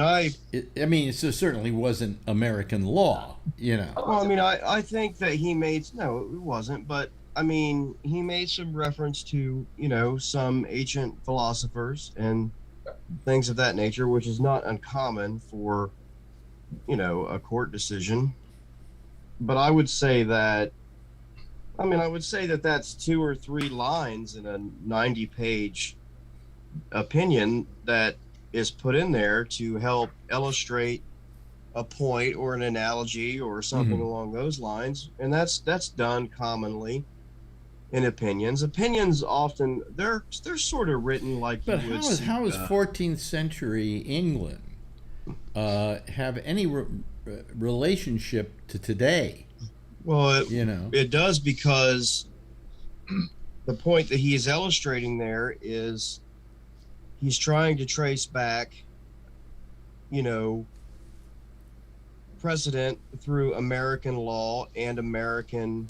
it certainly wasn't American law, Well, I mean, I think that he made, no, it wasn't, but I mean, he made some reference to, some ancient philosophers and things of that nature, which is not uncommon for, a court decision. But I would say that that's 2 or 3 lines in a 90-page opinion that is put in there to help illustrate a point or an analogy or something along those lines, and that's done commonly in opinions. Opinions often they're sort of written like. But how is 14th century England have any relationship to today? Well, it does, because the point that he is illustrating there is he's trying to trace back, precedent through American law and American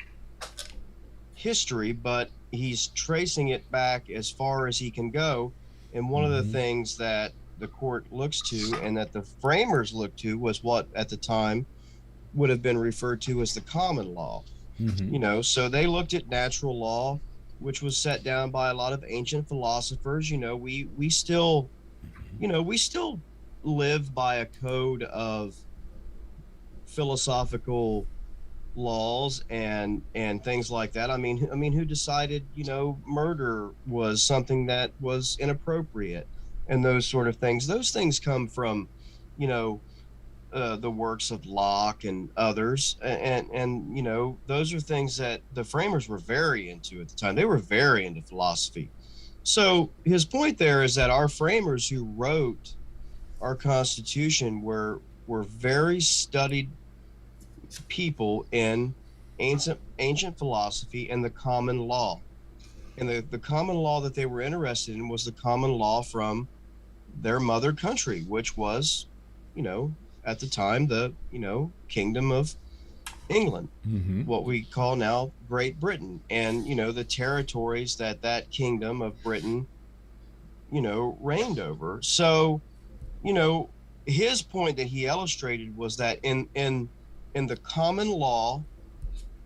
history, but he's tracing it back as far as he can go. And one of the things that the court looks to and that the framers looked to was what at the time would have been referred to as the common law. So they looked at natural law, which was set down by a lot of ancient philosophers. We still live by a code of philosophical laws and things like that. I mean, who decided, murder was something that was inappropriate and those sort of things? Those things come from, the works of Locke and others, and those are things that the framers were very into at the time. They were very into philosophy. So his point there is that our framers who wrote our Constitution were very studied people in ancient philosophy and the common law. And the common law that they were interested in was the common law from their mother country, which was, at the time, the, Kingdom of England, what we call now Great Britain, and, the territories that Kingdom of Britain, reigned over. So, his point that he illustrated was that in the common law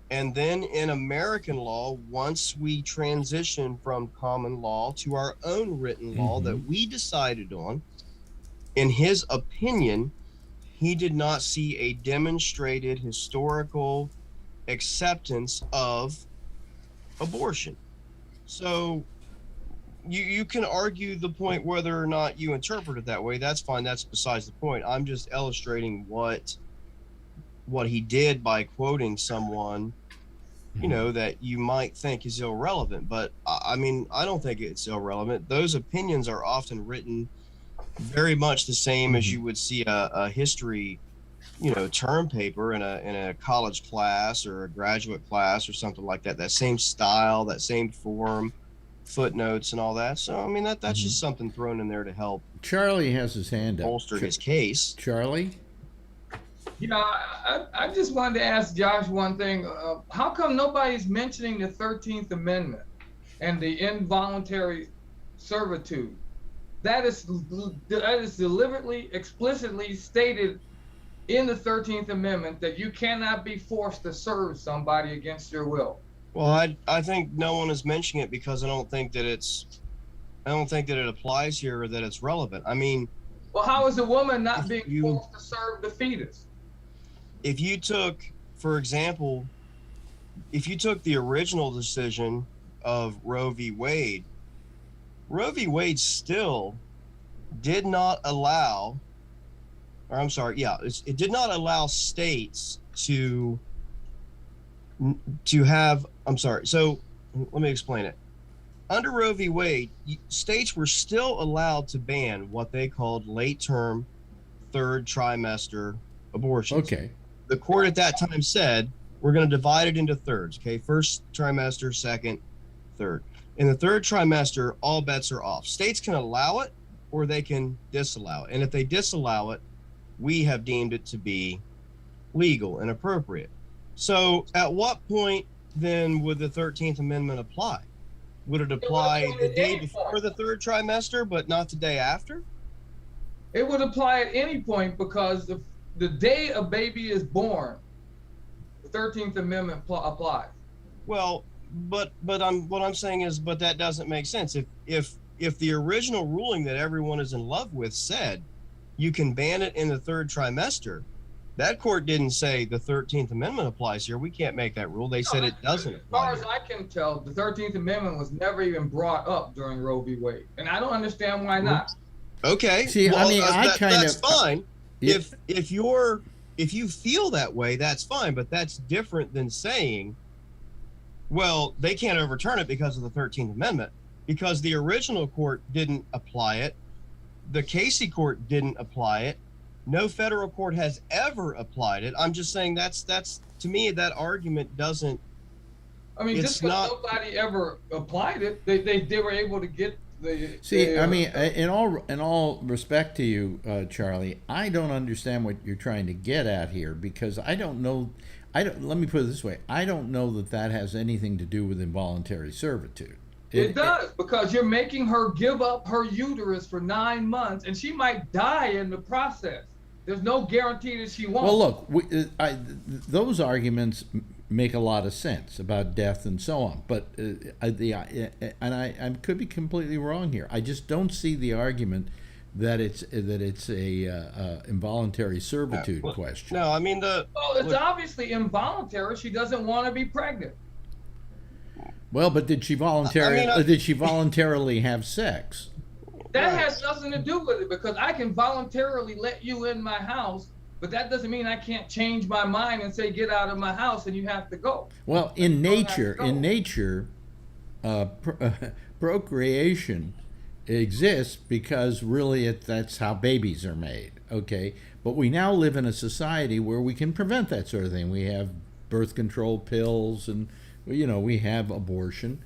and then in American law, once we transition from common law to our own written law that we decided on, in his opinion, he did not see a demonstrated historical acceptance of abortion. So you can argue the point whether or not you interpret it that way. That's fine. That's besides the point. I'm just illustrating what he did by quoting someone, that you might think is irrelevant. But I mean, I don't think it's irrelevant. Those opinions are often written very much the same as you would see a history, term paper in a college class or a graduate class or something like that. That same style, that same form, footnotes and all that. So I mean, that's just something thrown in there to help. Charlie has his hand up. Bolster his case. Charlie? I just wanted to ask Josh one thing. How come nobody's mentioning the 13th Amendment and the involuntary servitude? That is deliberately, explicitly stated in the 13th Amendment that you cannot be forced to serve somebody against your will. Well, I think no one is mentioning it because I don't think that it applies here or that it's relevant. I mean, well, how is a woman not being forced to serve the fetus? If you took, for example, the original decision of Roe v. Wade still did not allow or I'm sorry, yeah, it did not allow states to have, I'm sorry, so let me explain it. Under Roe v. Wade, states were still allowed to ban what they called late-term, third trimester abortions. Okay. The court at that time said, we're going to divide it into thirds, okay? First trimester, second, third. In the third trimester, all bets are off. States can allow it or they can disallow it. And if they disallow it, we have deemed it to be legal and appropriate. So at what point then would the 13th Amendment apply? Would it apply the day before the third trimester, but not the day after? It would apply at any point because the day a baby is born, the 13th Amendment applies. Well, but what I'm saying is, but that doesn't make sense. If the original ruling that everyone is in love with said you can ban it in the third trimester, that court didn't say the 13th Amendment applies here. We can't make that rule. They said it doesn't apply. As far as I can tell, the 13th Amendment was never even brought up during Roe v. Wade, and I don't understand why not. Okay. See, well, I mean, that's fine. If you feel that way, that's fine. But that's different than saying, well, they can't overturn it because of the 13th Amendment, because the original court didn't apply it. The Casey court didn't apply it. No federal court has ever applied it. I'm just saying that's to me, that argument doesn't. I mean, just because nobody ever applied it, they were able to get the. See, I mean, in all respect to you, Charlie, I don't understand what you're trying to get at here, because I don't know. Let me put it this way: I don't know that has anything to do with involuntary servitude. It does, because you're making her give up her uterus for 9 months, and she might die in the process. There's no guarantee that she won't. Well, look, those arguments make a lot of sense about death and so on, but I could be completely wrong here. I just don't see the argument that it's a involuntary servitude question. No, I mean it's obviously involuntary. She doesn't want to be pregnant. Well, but did she voluntarily have sex? That has nothing to do with it, because I can voluntarily let you in my house, but that doesn't mean I can't change my mind and say, get out of my house and you have to go. Well, in nature, procreation exists because really that's how babies are made, okay? But we now live in a society where we can prevent that sort of thing. We have birth control pills, and we have abortion.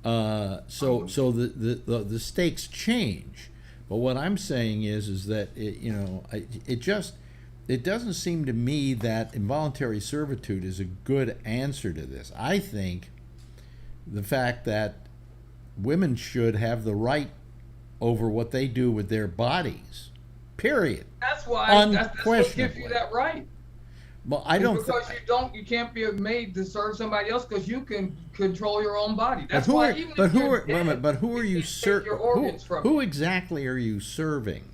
So the stakes change. But what I'm saying is that it doesn't seem to me that involuntary servitude is a good answer to this. I think the fact that women should have the right over what they do with their bodies, period. That's why that's what gives you that right. Well, I don't because you can't be made to serve somebody else, because you can control your own body. That's why. Who are you serving? Who exactly are you serving?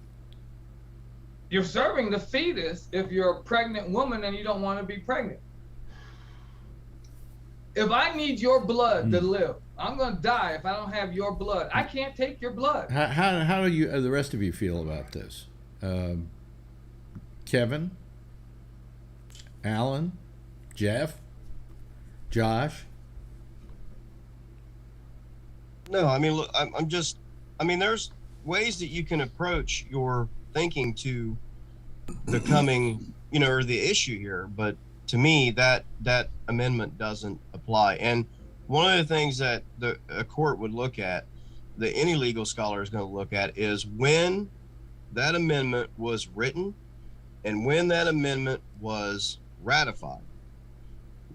You're serving the fetus if you're a pregnant woman and you don't want to be pregnant. If I need your blood to live, I'm going to die if I don't have your blood. I can't take your blood. How do you the rest of you feel about this? Kevin? Alan, Jeff, Josh? No, I mean, look, there's ways that you can approach your thinking to the coming, or the issue here. But to me, that amendment doesn't apply. And one of the things that a court would look at, that any legal scholar is going to look at, is when that amendment was written and when that amendment was ratified.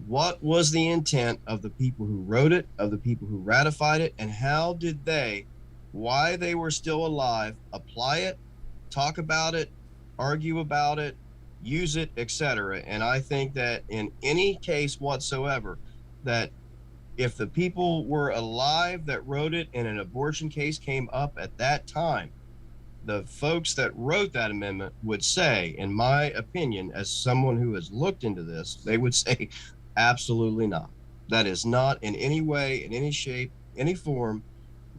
What was the intent of the people who wrote it, of the people who ratified it, and how did they, why they were still alive, apply it, talk about it, argue about it, use it, etc. And I think that in any case whatsoever, that if the people were alive that wrote it and an abortion case came up at that time, the folks that wrote that amendment would say, in my opinion, as someone who has looked into this, they would say, absolutely not. That is not in any way, in any shape, any form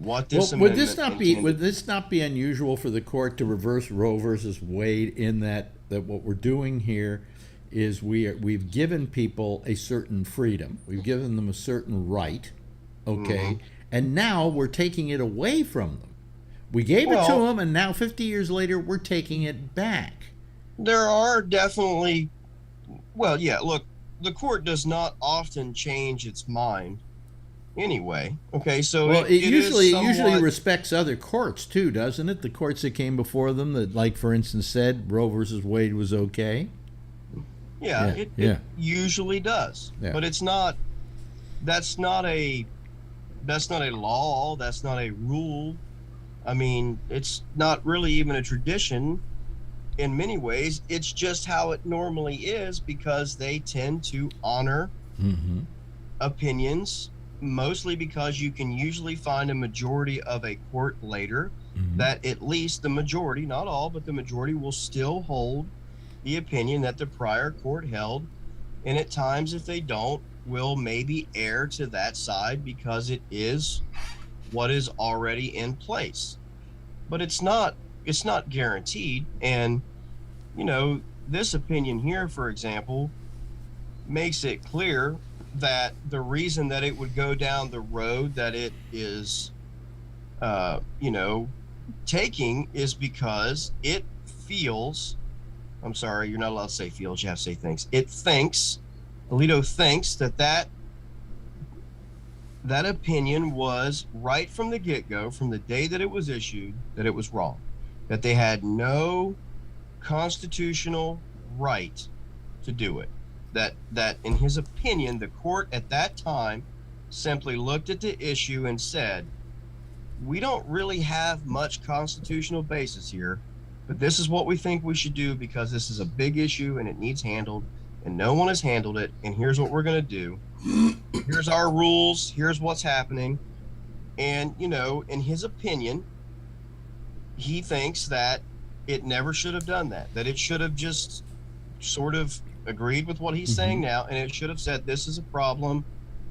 what this would amendment this not be unusual for the court to reverse Roe versus Wade in that what we're doing here is we've given people a certain freedom, we've given them a certain right, okay, and now we're taking it away from them. We gave it to them, and now 50 years later we're taking it back. There are definitely, look, the court does not often change its mind anyway. Okay, so it usually respects other courts too, doesn't it? The courts that came before them that, like, for instance, said Roe versus Wade was okay. It usually does, but it's not. That's not a law. That's not a rule. I mean, it's not really even a tradition. In many ways, it's just how it normally is because they tend to honor opinions, mostly because you can usually find a majority of a court later that at least the majority, not all, but the majority will still hold the opinion that the prior court held. And at times, if they don't, will maybe err to that side because it is what is already in place. But it's not guaranteed. And this opinion here, for example, makes it clear that the reason that it would go down the road that it is taking is because it feels, I'm sorry, you're not allowed to say feels, you have to say thinks. It thinks, Alito thinks that opinion was right from the get-go, from the day that it was issued, that it was wrong, that they had no constitutional right to do it, that in his opinion, the court at that time simply looked at the issue and said, we don't really have much constitutional basis here, but this is what we think we should do because this is a big issue and it needs handled, and no one has handled it, and here's what we're going to do. Here's our rules, here's what's happening. And in his opinion, he thinks that it never should have done that it should have just sort of agreed with what he's saying now, and it should have said this is a problem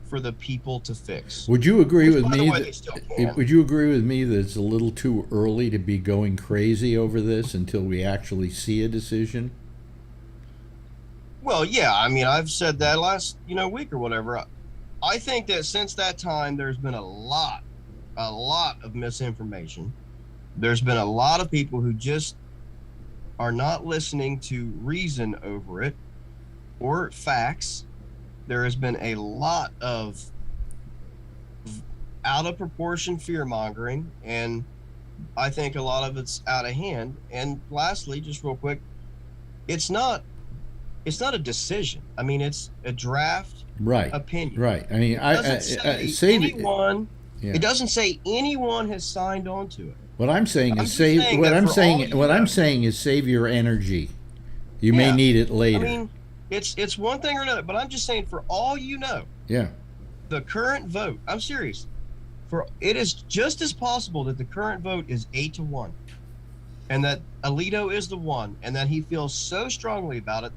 for the people to fix. Would you agree with me that it's a little too early to be going crazy over this until we actually see a decision? Well, yeah, I mean, I've said that last week or whatever. I think that since that time there's been a lot of misinformation. There's been a lot of people who just are not listening to reason over it or facts. There has been a lot of out of proportion fear mongering, and I think a lot of it's out of hand. And lastly, just real quick, it's not a decision. I mean, it's a draft opinion. Right. I mean, it doesn't say anyone has signed on to it. What I'm saying is save your energy. You may need it later. I mean, it's one thing or another, but I'm just saying, for all you know, the current vote, I'm serious, it is just as possible that the current vote is 8-1, and that Alito is the one, and that he feels so strongly about it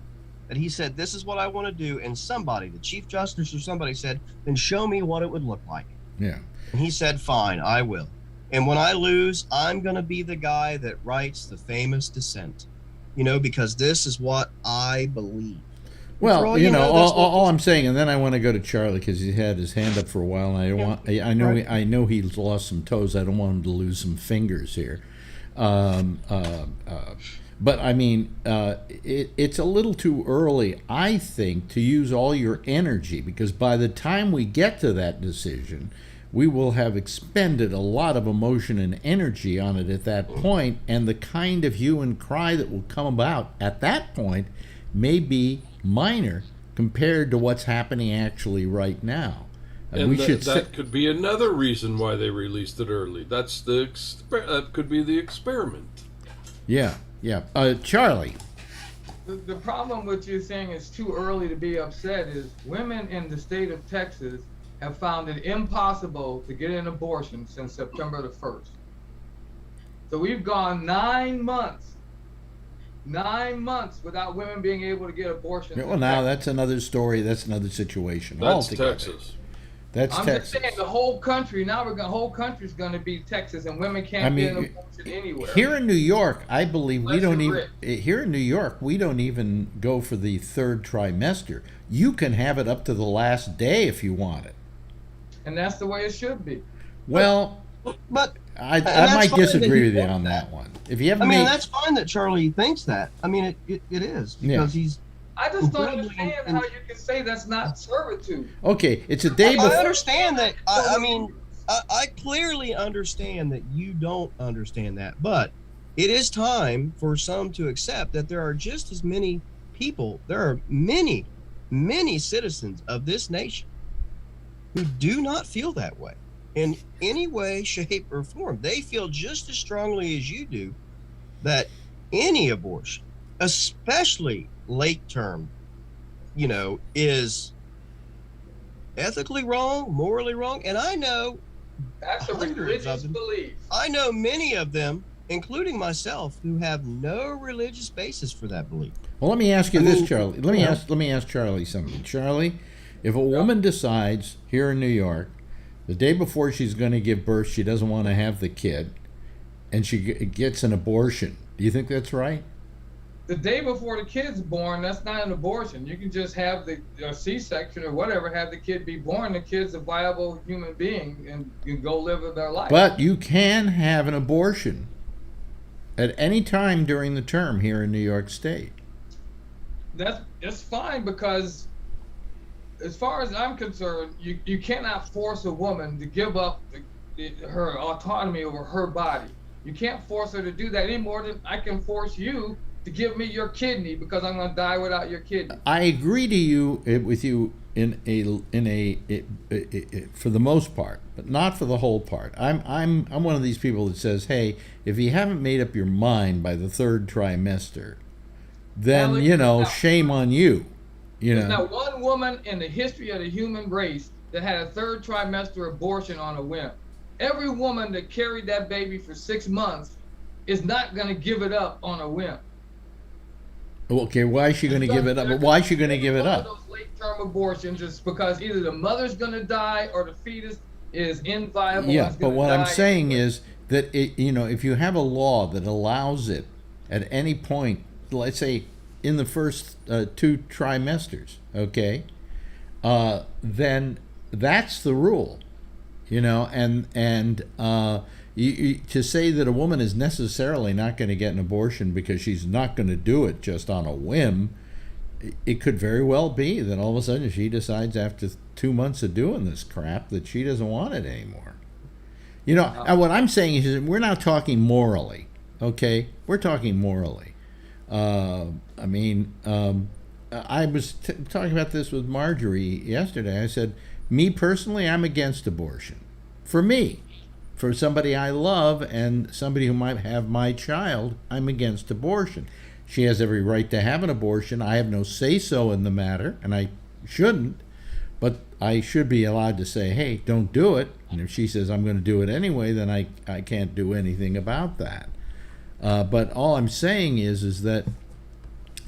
that he said, this is what I want to do, and somebody, the Chief Justice or somebody, said, then show me what it would look like. Yeah. And he said, fine, I will. And when I lose, I'm going to be the guy that writes the famous dissent, because this is what I believe. Well, all I'm saying, and then I want to go to Charlie because he had his hand up for a while, and I know he's lost some toes. I don't want him to lose some fingers here. But I mean, it's a little too early, I think, to use all your energy, because by the time we get to that decision, we will have expended a lot of emotion and energy on it at that point, and the kind of hue and cry that will come about at that point may be minor compared to what's happening actually right now. And that could be another reason why they released it early. That could be the experiment. Yeah. Charlie. The problem with you saying it's too early to be upset is women in the state of Texas have found it impossible to get an abortion since September the 1st. So we've gone 9 months without women being able to get abortions. Well, now that's another story. That's another situation. That's altogether. Texas. That's I'm Texas. just saying the whole country, now whole country's going to be Texas, and women can't get an abortion anywhere. Here in New York, I believe we don't Unless even, here in New York, we don't even go for the third trimester. You can have it up to the last day if you want it. And that's the way it should be. Well, But I that's might fine disagree that he with you thinks on that one. If you I haven't mean, made, that's fine that Charlie thinks that. I mean, it is because he's. I just don't incredibly understand how you can say that's not servitude. okay, it's a day I before. understand that. I mean, I clearly understand that you don't understand that, but it is time for some to accept that there are just as many people. There are many, many citizens of this nation who do not feel that way in any way, shape, or form. They feel just as strongly as you do that any abortion, especially late term, is ethically wrong, morally wrong. And I know That's a religious belief. I know many of them, including myself, who have no religious basis for that belief. Well, let me ask you this, Charlie. Let me ask Charlie something. Charlie, if a woman decides here in New York, the day before she's going to give birth, she doesn't want to have the kid, and she gets an abortion, do you think that's right? The day before the kid's born, that's not an abortion. You can just have the C-section or whatever, have the kid be born. The kid's a viable human being and can go live their life. But you can have an abortion at any time during the term here in New York State. That's fine, because as far as I'm concerned, you cannot force a woman to give up her autonomy over her body. You can't force her to do that any more than I can force you to give me your kidney because I'm going to die without your kidney. I agree with you in a for the most part, but not for the whole part. I'm one of these people that says, hey, if you haven't made up your mind by the third trimester, then shame on you. There's not one woman in the history of the human race that had a third trimester abortion on a whim. Every woman that carried that baby for 6 months is not going to give it up on a whim. Okay, why is she going to give it up? Why is she going to give it up? Those late-term abortions is because either the mother's going to die or the fetus is inviable. Yeah, but what I'm saying is that if you have a law that allows it at any point, let's say in the first 2 trimesters, okay, then that's the rule, and to say that a woman is necessarily not going to get an abortion because she's not going to do it just on a whim, it could very well be that all of a sudden she decides after 2 months of doing this crap that she doesn't want it anymore. And what I'm saying is we're not talking morally, okay? We're talking morally. I was talking about this with Marjorie yesterday. I said, me personally, I'm against abortion. For me. For somebody I love and somebody who might have my child, I'm against abortion. She has every right to have an abortion. I have no say-so in the matter, and I shouldn't. But I should be allowed to say, hey, don't do it. And if she says I'm going to do it anyway, then I can't do anything about that. But all I'm saying is that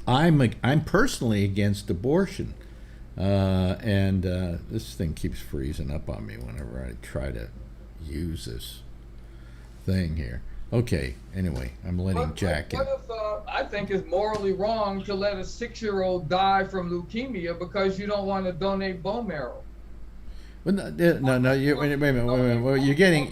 I'm personally against abortion. And this thing keeps freezing up on me whenever I try to use this thing here. Okay, anyway, I'm letting Jack in. What if I think it's morally wrong to let a 6-year-old die from leukemia because you don't want to donate bone marrow? Well, no. Wait a minute. Well, you're getting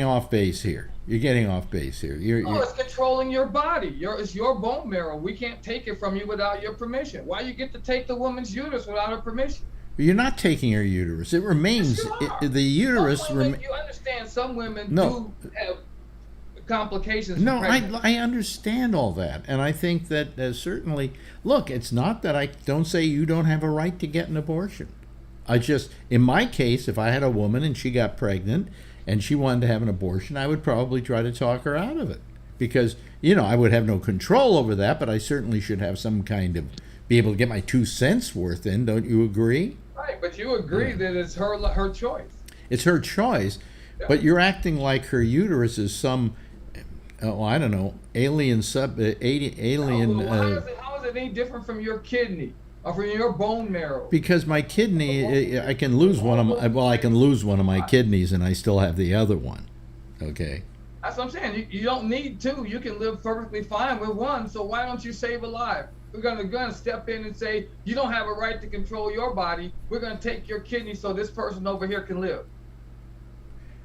off base here. You're getting off base here. It's controlling your body. It's your bone marrow. We can't take it from you without your permission. Why you get to take the woman's uterus without her permission? You're not taking her uterus. It remains. The uterus. You understand some women do have complications. No, I understand all that, and I think that certainly. Look, it's not that I don't say you don't have a right to get an abortion. I just, in my case, if I had a woman and she got pregnant and she wanted to have an abortion, I would probably try to talk her out of it because I would have no control over that, but I certainly should have some kind of be able to get my 2 cents worth in. Don't you agree? Right, but you agree that it's her choice. It's her choice, but you're acting like her uterus is some, I don't know, alien. How is it any different from your kidney? or from your bone marrow. Because my kidney, I can lose one of my, well, I can lose one of my kidneys and I still have the other one. Okay. That's what I'm saying. You don't need two. You can live perfectly fine with one. So why don't you save a life? We're gonna step in and say you don't have a right to control your body. We're gonna take your kidney so this person over here can live.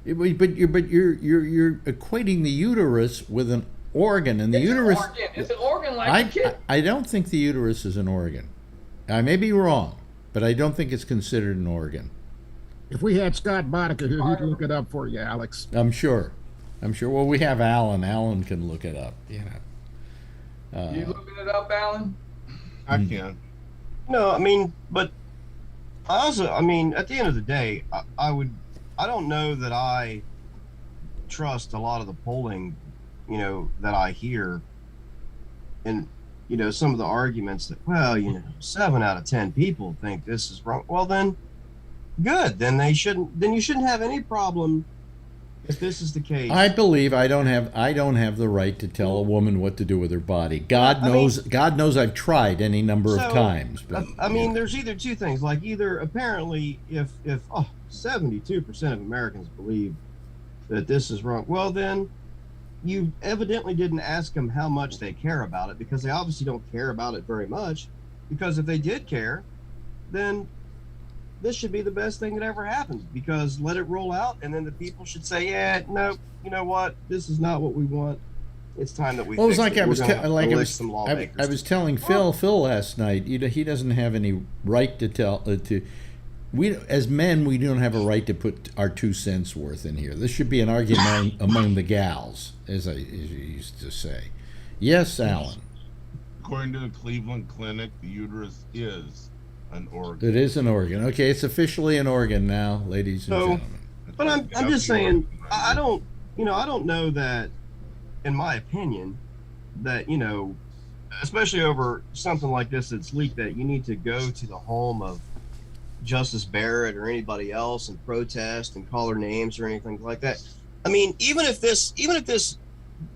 But you're equating the uterus with an organ, and the uterus. It's an organ like a kid. I don't think the uterus is an organ. I may be wrong, but I don't think it's considered an organ. If we had Scott Boddicker here, he'd look it up for you, Alex. I'm sure. Well, we have Alan. Alan can look it up. You looking it up, Alan? I can. No, I mean, but I also, I mean, at the end of the day, I don't know that I trust a lot of the polling, that I hear, and some of the arguments that, well, 7 out of 10 people think this is wrong. Well, then, good. Then you shouldn't have any problem if this is the case. I believe I don't have the right to tell a woman what to do with her body. God knows I've tried any number of times. But, I mean, there's either two things. Like either apparently if 72% of Americans believe that this is wrong, well then you evidently didn't ask them how much they care about it, because they obviously don't care about it very much. Because if they did care, then this should be the best thing that ever happens, because let it roll out and then the people should say, yeah, no, you know what, this is not what we want. It's time that we well, fix it's like it. I was telling Phil last night, he doesn't have any right to tell we as men, we don't have a right to put our 2 cents worth in here. This should be an argument among the gals, as I used to say. Yes, Alan. According to the Cleveland Clinic, the uterus is an organ. It is an organ. Okay, it's officially an organ now, ladies and gentlemen. But I'm just saying, I don't know that, in my opinion, that, especially over something like this that's leaked, that you need to go to the home of Justice Barrett or anybody else and protest and call her names or anything like that. I mean, even if this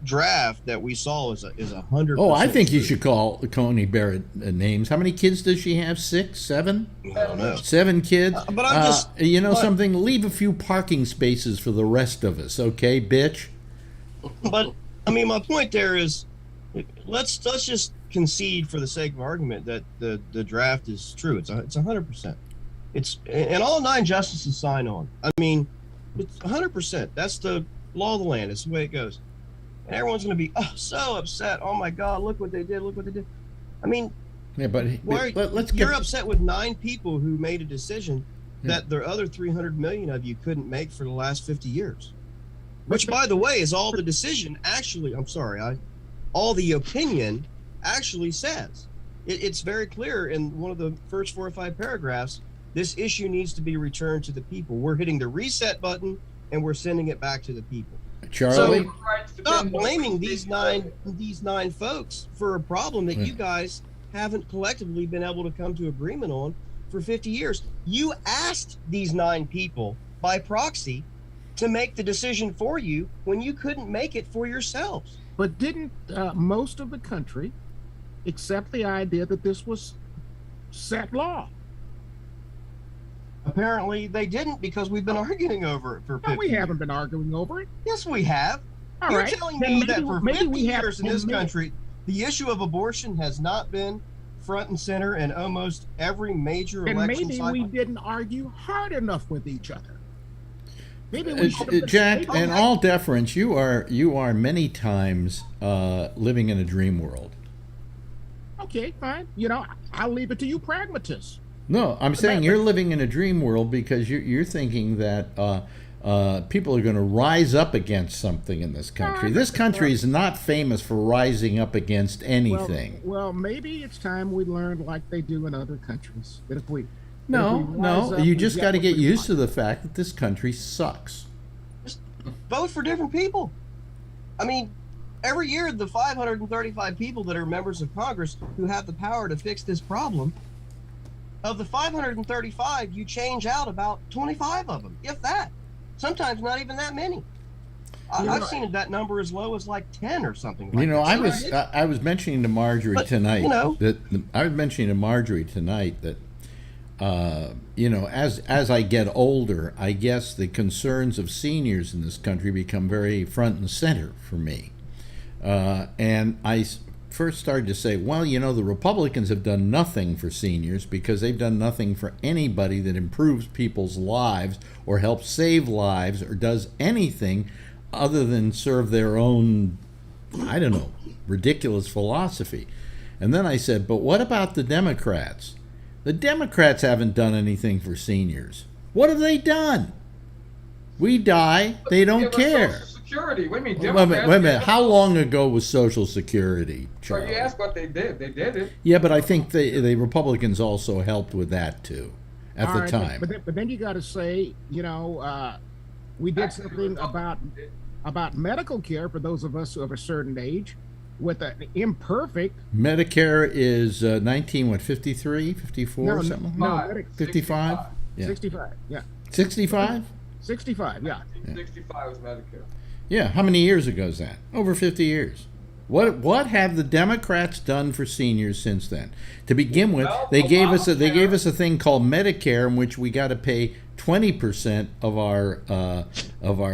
draft that we saw is 100%. Oh, I think you should call Coney Barrett names. How many kids does she have? 6, 7? I don't know. 7 kids. But I'm just, something. Leave a few parking spaces for the rest of us, okay, bitch. But I mean, my point there is, let's just concede for the sake of argument that the draft is true. It's 100%. And all 9 justices sign on. I mean, it's 100%. That's the law of the land. It's the way it goes. And everyone's going to be so upset. Oh my God! Look what they did! Look what they did! I mean, yeah, but you're upset with 9 people who made a decision that the other 300 million of you couldn't make for the last 50 years. Which, by the way, is all the decision actually. I'm sorry, all the opinion actually says. It's very clear in one of the first 4 or 5 paragraphs. This issue needs to be returned to the people. We're hitting the reset button and we're sending it back to the people. Charlie, so stop blaming these nine folks for a problem that you guys haven't collectively been able to come to agreement on for 50 years. You asked these 9 people by proxy to make the decision for you when you couldn't make it for yourselves. But didn't most of the country accept the idea that this was set law? Apparently they didn't, because we've been arguing over it for 50 years. We haven't been arguing over it. Yes, we have. You're telling me that for 50 years in this country, the issue of abortion has not been front and center in almost every major election cycle? And maybe we didn't argue hard enough with each other. Maybe we should Jack, in all deference, you are many times living in a dream world. Okay, fine. I'll leave it to you pragmatists. No, I'm saying you're living in a dream world because you're thinking that people are going to rise up against something in this country. This country is not famous for rising up against anything. Well, maybe it's time we learned like they do in other countries. That if we you just got to get used to the fact that this country sucks. Just vote for different people. I mean, every year the 535 people that are members of Congress who have the power to fix this problem, of the 535, you change out about 25 of them, if that. Sometimes not even that many. I've seen that number as low as like 10 or something. Like You know, that. I was mentioning to Marjorie tonight I was mentioning to Marjorie tonight that you know, as I get older, I guess the concerns of seniors in this country become very front and center for me. And I first started to say, well, you know, the Republicans have done nothing for seniors because they've done nothing for anybody that improves people's lives or helps save lives or does anything other than serve their own, I don't know, ridiculous philosophy. And then I said, but what about the Democrats? The Democrats haven't done anything for seniors. What have they done? We die, they don't care. Social Security. What do you mean, Democrats? Wait a minute. How long ago was Social Security, Charlie? Well, you asked what they did. They did it. Yeah, but I think the Republicans also helped with that too, at the time. But then you got to say, you know, we did something about medical care for those of us of a certain age with an imperfect. Medicare is 53, 54, something? No, 55? Yeah. 65, yeah. 65? 65, yeah. 65 was Medicare. Yeah, how many years ago is that? Over 50 years. What have the Democrats done for seniors since then? To begin with, they gave us a thing called Medicare, in which we got to pay 20% of our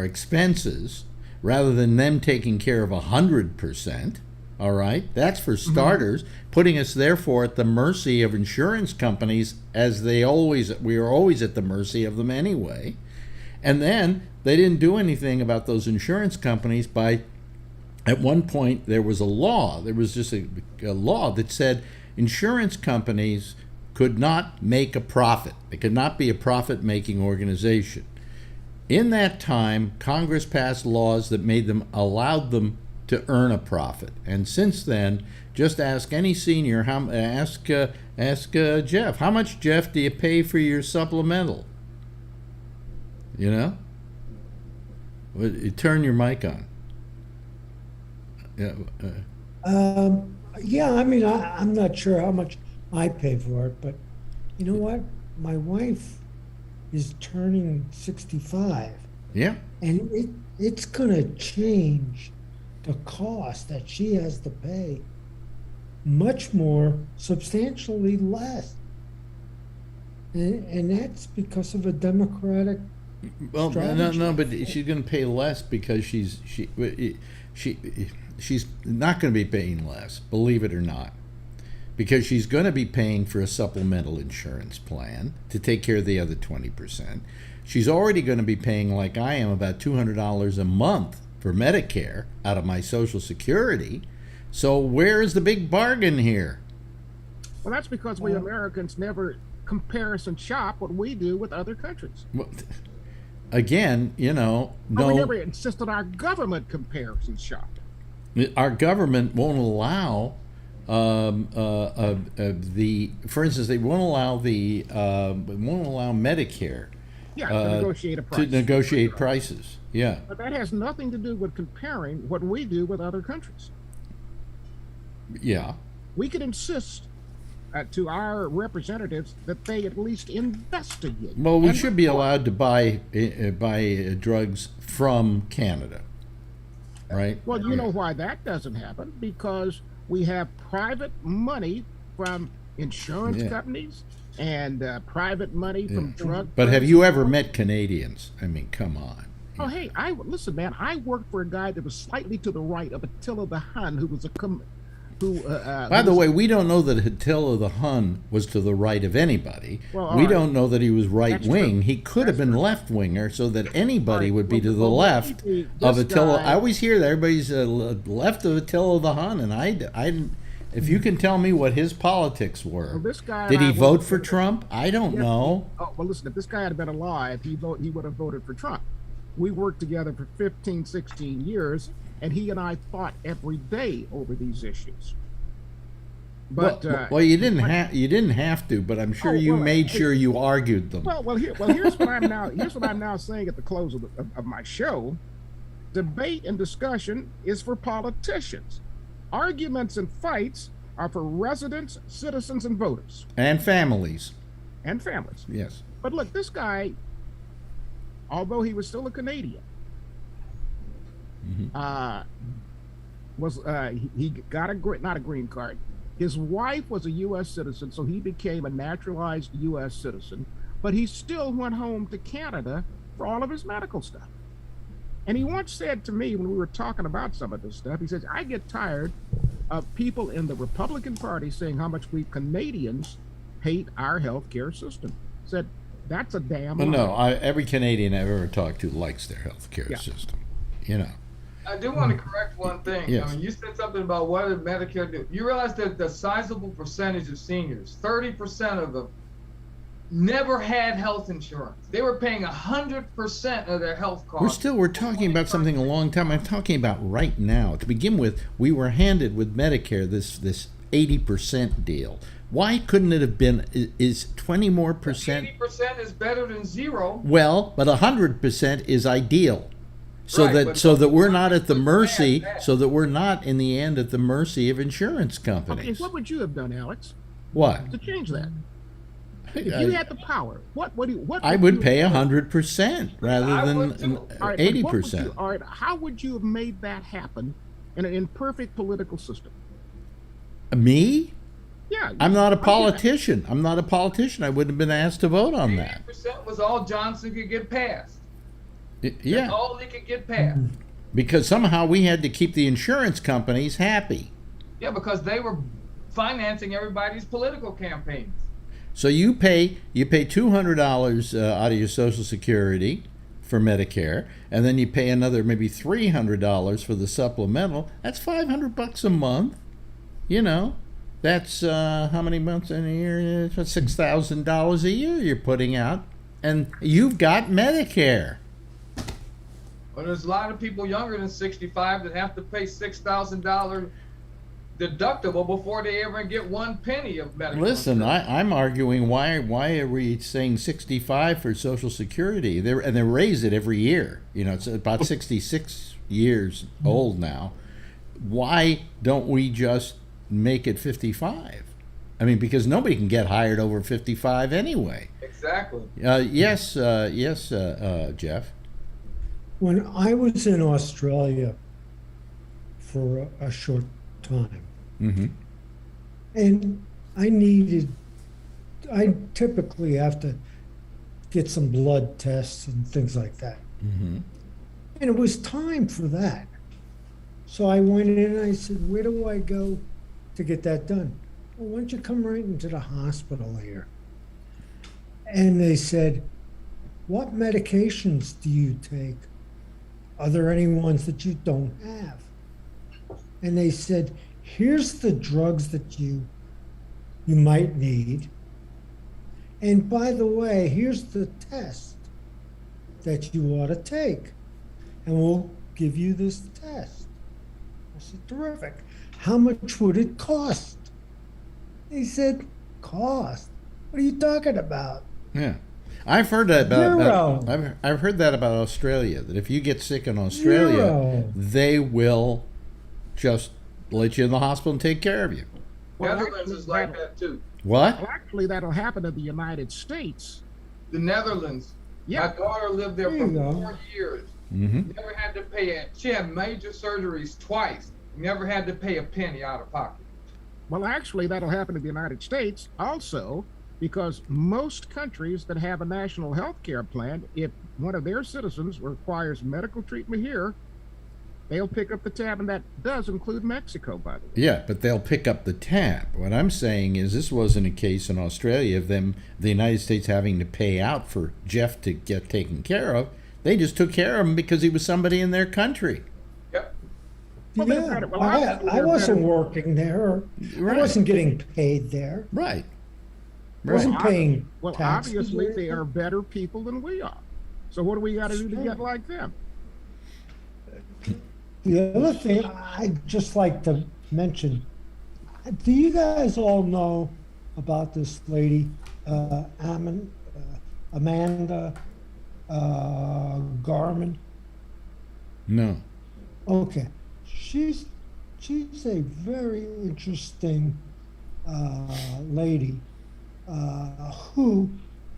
expenses, rather than them taking care of 100%. All right, that's for starters, putting us therefore at the mercy of insurance companies, as we are always at the mercy of them anyway. And then they didn't do anything about those insurance companies at one point there was a law. There was just a law that said insurance companies could not make a profit. They could not be a profit-making organization. In that time, Congress passed laws that allowed them to earn a profit. And since then, just ask any senior, ask Jeff, how much, Jeff, do you pay for your supplemental? You know? Turn your mic on. Yeah, I mean, I'm not sure how much I pay for it, but you know what? My wife is turning 65. Yeah. And it's going to change the cost that she has to pay much more, substantially less. And that's because of a Democratic strategy. No, but she's going to pay less because she's not going to be paying less, believe it or not, because she's going to be paying for a supplemental insurance plan to take care of the other 20%. She's already going to be paying, like I am, about $200 a month for Medicare out of my Social Security. So where's the big bargain here? Well, that's because we Americans never comparison shop what we do with other countries. Well, again, you know, we never insist on our government comparison shop. Our government won't allow for instance, they won't allow Medicare to negotiate prices. Yeah. But that has nothing to do with comparing what we do with other countries. Yeah. We could insist to our representatives that they at least investigate. Well, we should be allowed to buy drugs from Canada, right? Well, you know why that doesn't happen? Because we have private money from insurance companies and private money from drug. But have you ever met Canadians? I mean, come on. Oh, hey, listen, man. I worked for a guy that was slightly to the right of Attila the Hun, who was By the way, we don't know that Attila the Hun was to the right of anybody. Well, we don't know that he was right-wing. He could have been left-winger, so that anybody would be to the left of Attila. I always hear that everybody's left of Attila the Hun, and I if you can tell me what his politics were. Well, did he vote for Trump? I don't know. Well, listen, if this guy had been alive, he would have voted for Trump. We worked together for 15, 16 years, and he and I fought every day over these issues. But well, you didn't have to, but I'm sure you made sure you argued them. Here's what I'm now saying at the close of my show. Debate and discussion is for politicians. Arguments and fights are for residents, citizens, and voters. And families. Yes. But look, this guy, although he was still a Canadian, he got not a green card. His wife was a U.S. citizen, so he became a naturalized U.S. citizen, but he still went home to Canada for all of his medical stuff. And he once said to me when we were talking about some of this stuff, he says, I get tired of people in the Republican Party saying how much we Canadians hate our healthcare system. Said, that's a damn lie. No, every Canadian I've ever talked to likes their healthcare system, you know. I do want to correct one thing. Yes. I mean, you said something about what did Medicare do. You realize that the sizable percentage of seniors, 30% of them, never had health insurance. They were paying 100% of their health costs. We're talking about something a long time. I'm talking about right now. To begin with, we were handed with Medicare this 80% deal. Why couldn't it have been, is 20 more percent? 80% is better than zero. Well, but 100% is ideal. So that we're not at the mercy, so that we're not in the end at the mercy of insurance companies. Okay, what would you have done, Alex? What? To change that? If you had the power, what I would pay 100% rather than 80%. All right, how would you have made that happen in an imperfect political system? Me? Yeah. I'm not a politician. I wouldn't have been asked to vote on that. 80% was all Johnson could get passed. Yeah. That's all he could get passed. Because somehow we had to keep the insurance companies happy. Yeah, because they were financing everybody's political campaigns. So you pay $200 out of your Social Security for Medicare, and then you pay another maybe $300 for the supplemental. That's $500 a month. You know, that's how many months in a year? That's $6,000 a year you're putting out, and you've got Medicare. Well, there's a lot of people younger than 65 that have to pay $6,000 deductible before they ever get one penny of medical Listen, insurance. I'm arguing why are we saying 65 for Social Security? They raise it every year. You know, it's about 66 years old now. Why don't we just make it 55? I mean, because nobody can get hired over 55 anyway. Exactly. Yes, Jeff. When I was in Australia for a short time, and I typically have to get some blood tests and things like that. And it was time for that. So I went in and I said, where do I go to get that done? Well, why don't you come right into the hospital here? And they said, what medications do you take? Are there any ones that you don't have? And they said, here's the drugs that you might need. And by the way, here's the test that you ought to take. And we'll give you this test. I said, terrific. How much would it cost? He said, cost? What are you talking about? Yeah. I've heard that about Zero. I've heard that about Australia, that if you get sick in Australia, Zero. they will just let you in the hospital and take care of you. Netherlands is like that too. What? Well, actually, that'll happen in the United States. The Netherlands. Yeah. My daughter lived there There for you go. 4 years. Mm-hmm. Never had to pay it. She had major surgeries twice. Never had to pay a penny out of pocket. Well, actually, that'll happen in the United States also, because most countries that have a national health care plan, if one of their citizens requires medical treatment here, they'll pick up the tab, and that does include Mexico, by the way. Yeah, but they'll pick up the tab. What I'm saying is this wasn't a case in Australia of the United States having to pay out for Jeff to get taken care of. They just took care of him because he was somebody in their country. Yep. Well, Yeah, I wasn't working there. Right. I wasn't getting paid there. Right. I wasn't paying Well, taxes. obviously, they are better people than we are. So what do we got to do to get like them? The other thing I'd just like to mention, do you guys all know about this lady, Amanda Garman? No. Okay. She's a very interesting lady who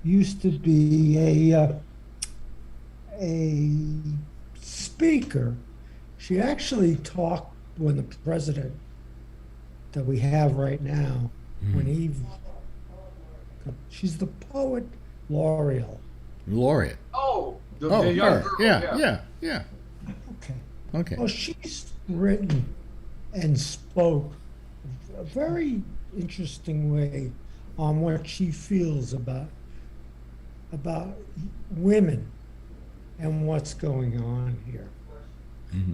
used to be a speaker She actually talked when the president that we have right now, when he, she's the poet laureate. Laureate. Oh, the Oh, young her. girl. Yeah. Okay. Okay. Well, she's written and spoke a very interesting way on what she feels about women and what's going on here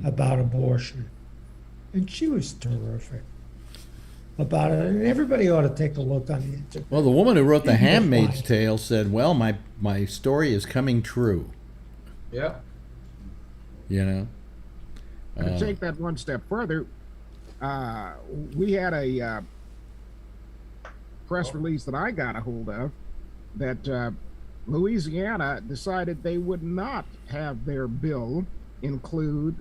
about abortion. And she was terrific about it. And everybody ought to take a look on the internet. Well, the woman who wrote The You'll Handmaid's find it. Tale said, "Well, my story is coming true." Yeah. You know. To take that one step further, we had a press release that I got a hold of that Louisiana decided they would not have their bill include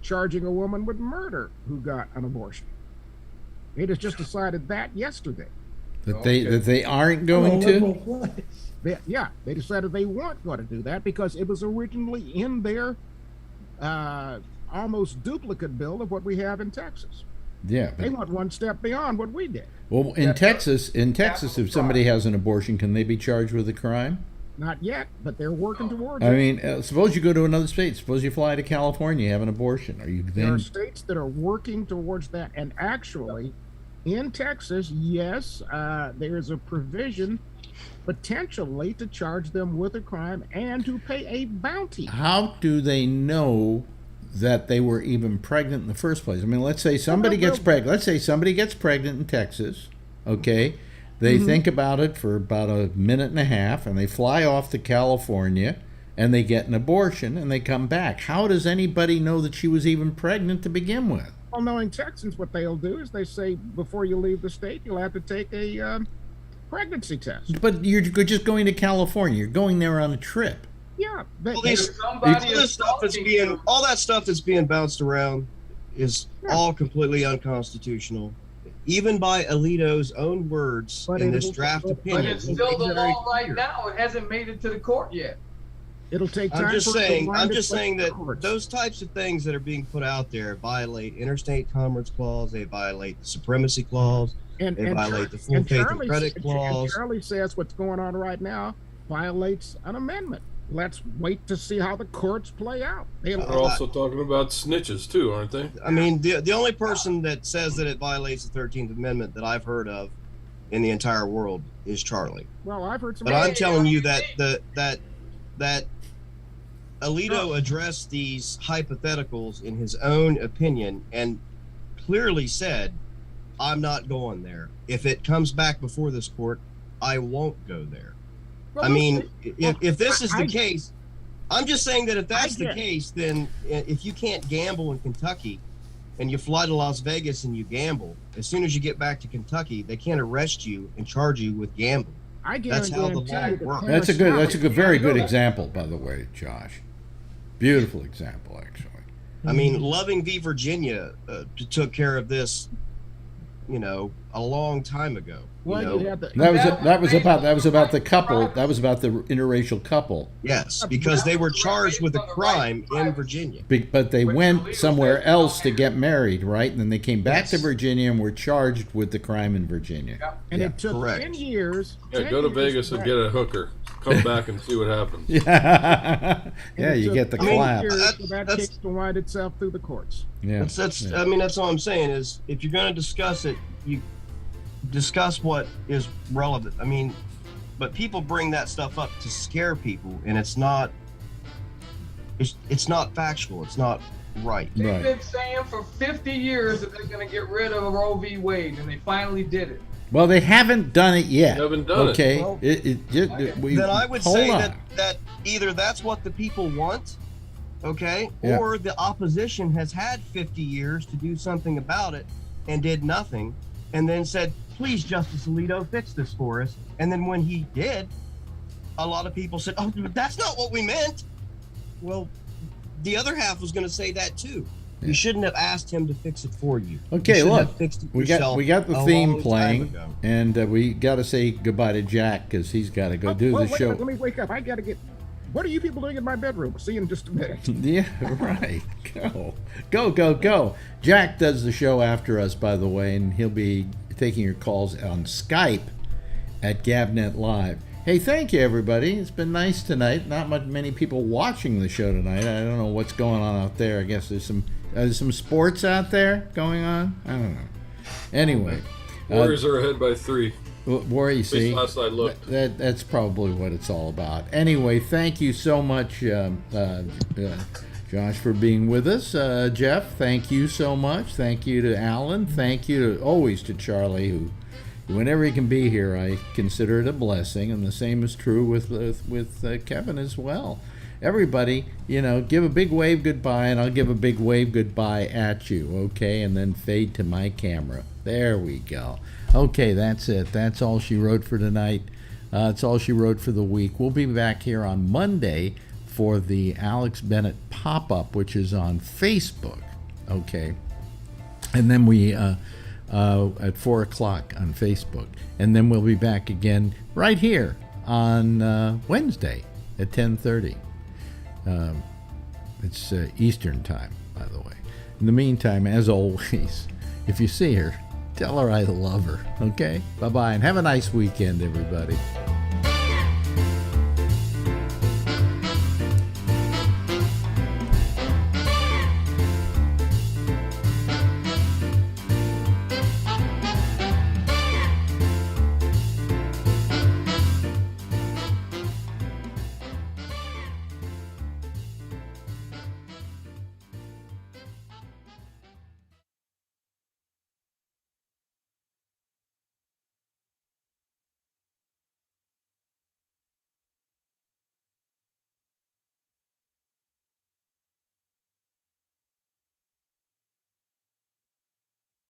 charging a woman with murder who got an abortion. They just decided that yesterday. That they aren't going to. They decided they weren't going to do that because it was originally in their almost duplicate bill of what we have in Texas. Yeah, They went one step beyond what we did. well, in Texas, if somebody has an abortion, can they be charged with a crime? Not yet, but they're working towards I it. mean, suppose you go to another state. Suppose you fly to California, you have an abortion. Are you There are then? states that are working towards that. And actually, in Texas, yes, there's a provision potentially to charge them with a crime and to pay a bounty. How do they know that they were even pregnant in the first place? I mean, let's say somebody gets pregnant. Let's say somebody gets pregnant in Texas. Okay, they think about it for about a minute and a half, and they fly off to California, and they get an abortion, and they come back. How does anybody know that she was even pregnant to begin with? Well, knowing Texans, what they'll do is they say before you leave the state, you'll have to take a pregnancy test. But you're just going to California. You're going there on a trip. Yeah. All that stuff that's being bounced around is all completely unconstitutional, even by Alito's own words in this draft opinion. But it's still the law right now. It hasn't made it to the court yet. It'll take time. I'm just saying that courts. those types of things that are being put out there violate Interstate Commerce Clause. They violate the Supremacy Clause. They violate the Full Faith and Credit Clause. Charlie says what's going on right now violates an amendment. Let's wait to see how the courts play out. They're also talking about snitches too, aren't they? I mean, the only person that says that it violates the 13th Amendment that I've heard of in the entire world is Charlie. Well, I've heard some. But I'm telling you that that Alito addressed these hypotheticals in his own opinion and clearly said, "I'm not going there. If it comes back before this court, I won't go there." Well, I mean, if this is the case, I'm just saying that if that's the case, then if you can't gamble in Kentucky and you fly to Las Vegas and you gamble, as soon as you get back to Kentucky, they can't arrest you and charge you with gambling. That's how the law works. That's a very good example, by the way, Josh. Beautiful example, actually. I mean, Loving v. Virginia took care of this, a long time ago. That was about the couple. That was about the interracial couple. Yes, because they were charged with a crime in Virginia. But they went somewhere else to get married, right? And then they came back to Virginia and were charged with the crime in Virginia. And it took 10 years. Yeah, go to Vegas and get a hooker. Come back and see what happens. Yeah, you get the clap. That case to wind itself through the courts. Yeah, I mean, that's all I'm saying is if you're going to discuss it, you discuss what is relevant. I mean, but people bring that stuff up to scare people, and it's not factual. It's not right. They've been saying for 50 years that they're going to get rid of Roe v. Wade, and they finally did it. Well, they haven't done it yet. They haven't done it. Well, then I would say that either that's what the people want, or the opposition has had 50 years to do something about it and did nothing, and then said, "Please, Justice Alito, fix this for us." And then when he did, a lot of people said, "Oh, that's not what we meant." Well, the other half was going to say that too. Yeah. You shouldn't have asked him to fix it for you. Okay, look, we got the theme playing, and we got to say goodbye to Jack because he's got to go do the show. Let me wake up. I got to What are you people doing in my bedroom? See you in just a minute. Yeah, right. Go. Jack does the show after us, by the way, and he'll be taking your calls on Skype at Gabnet Live. Hey, thank you, everybody. It's been nice tonight. Not many people watching the show tonight. I don't know what's going on out there. I guess there's some sports out there going on. I don't know. Anyway. Warriors are ahead by 3. Warrior, you see, last I looked. That's probably what it's all about. Anyway, thank you so much, Josh, for being with us. Jeff, thank you so much. Thank you to Alan. Thank you always to Charlie, who, whenever he can be here, I consider it a blessing. And the same is true with Kevin as well. Everybody, give a big wave goodbye, and I'll give a big wave goodbye at you, okay? And then fade to my camera. There we go. Okay, that's it. That's all she wrote for tonight. It's all she wrote for the week. We'll be back here on Monday for the Alex Bennett pop-up, which is on Facebook, okay? And then we, at 4 o'clock on Facebook. And then we'll be back again right here on Wednesday at 10:30. It's Eastern time, by the way. In the meantime, as always, if you see her, tell her I love her, okay? Bye-bye, and have a nice weekend, everybody.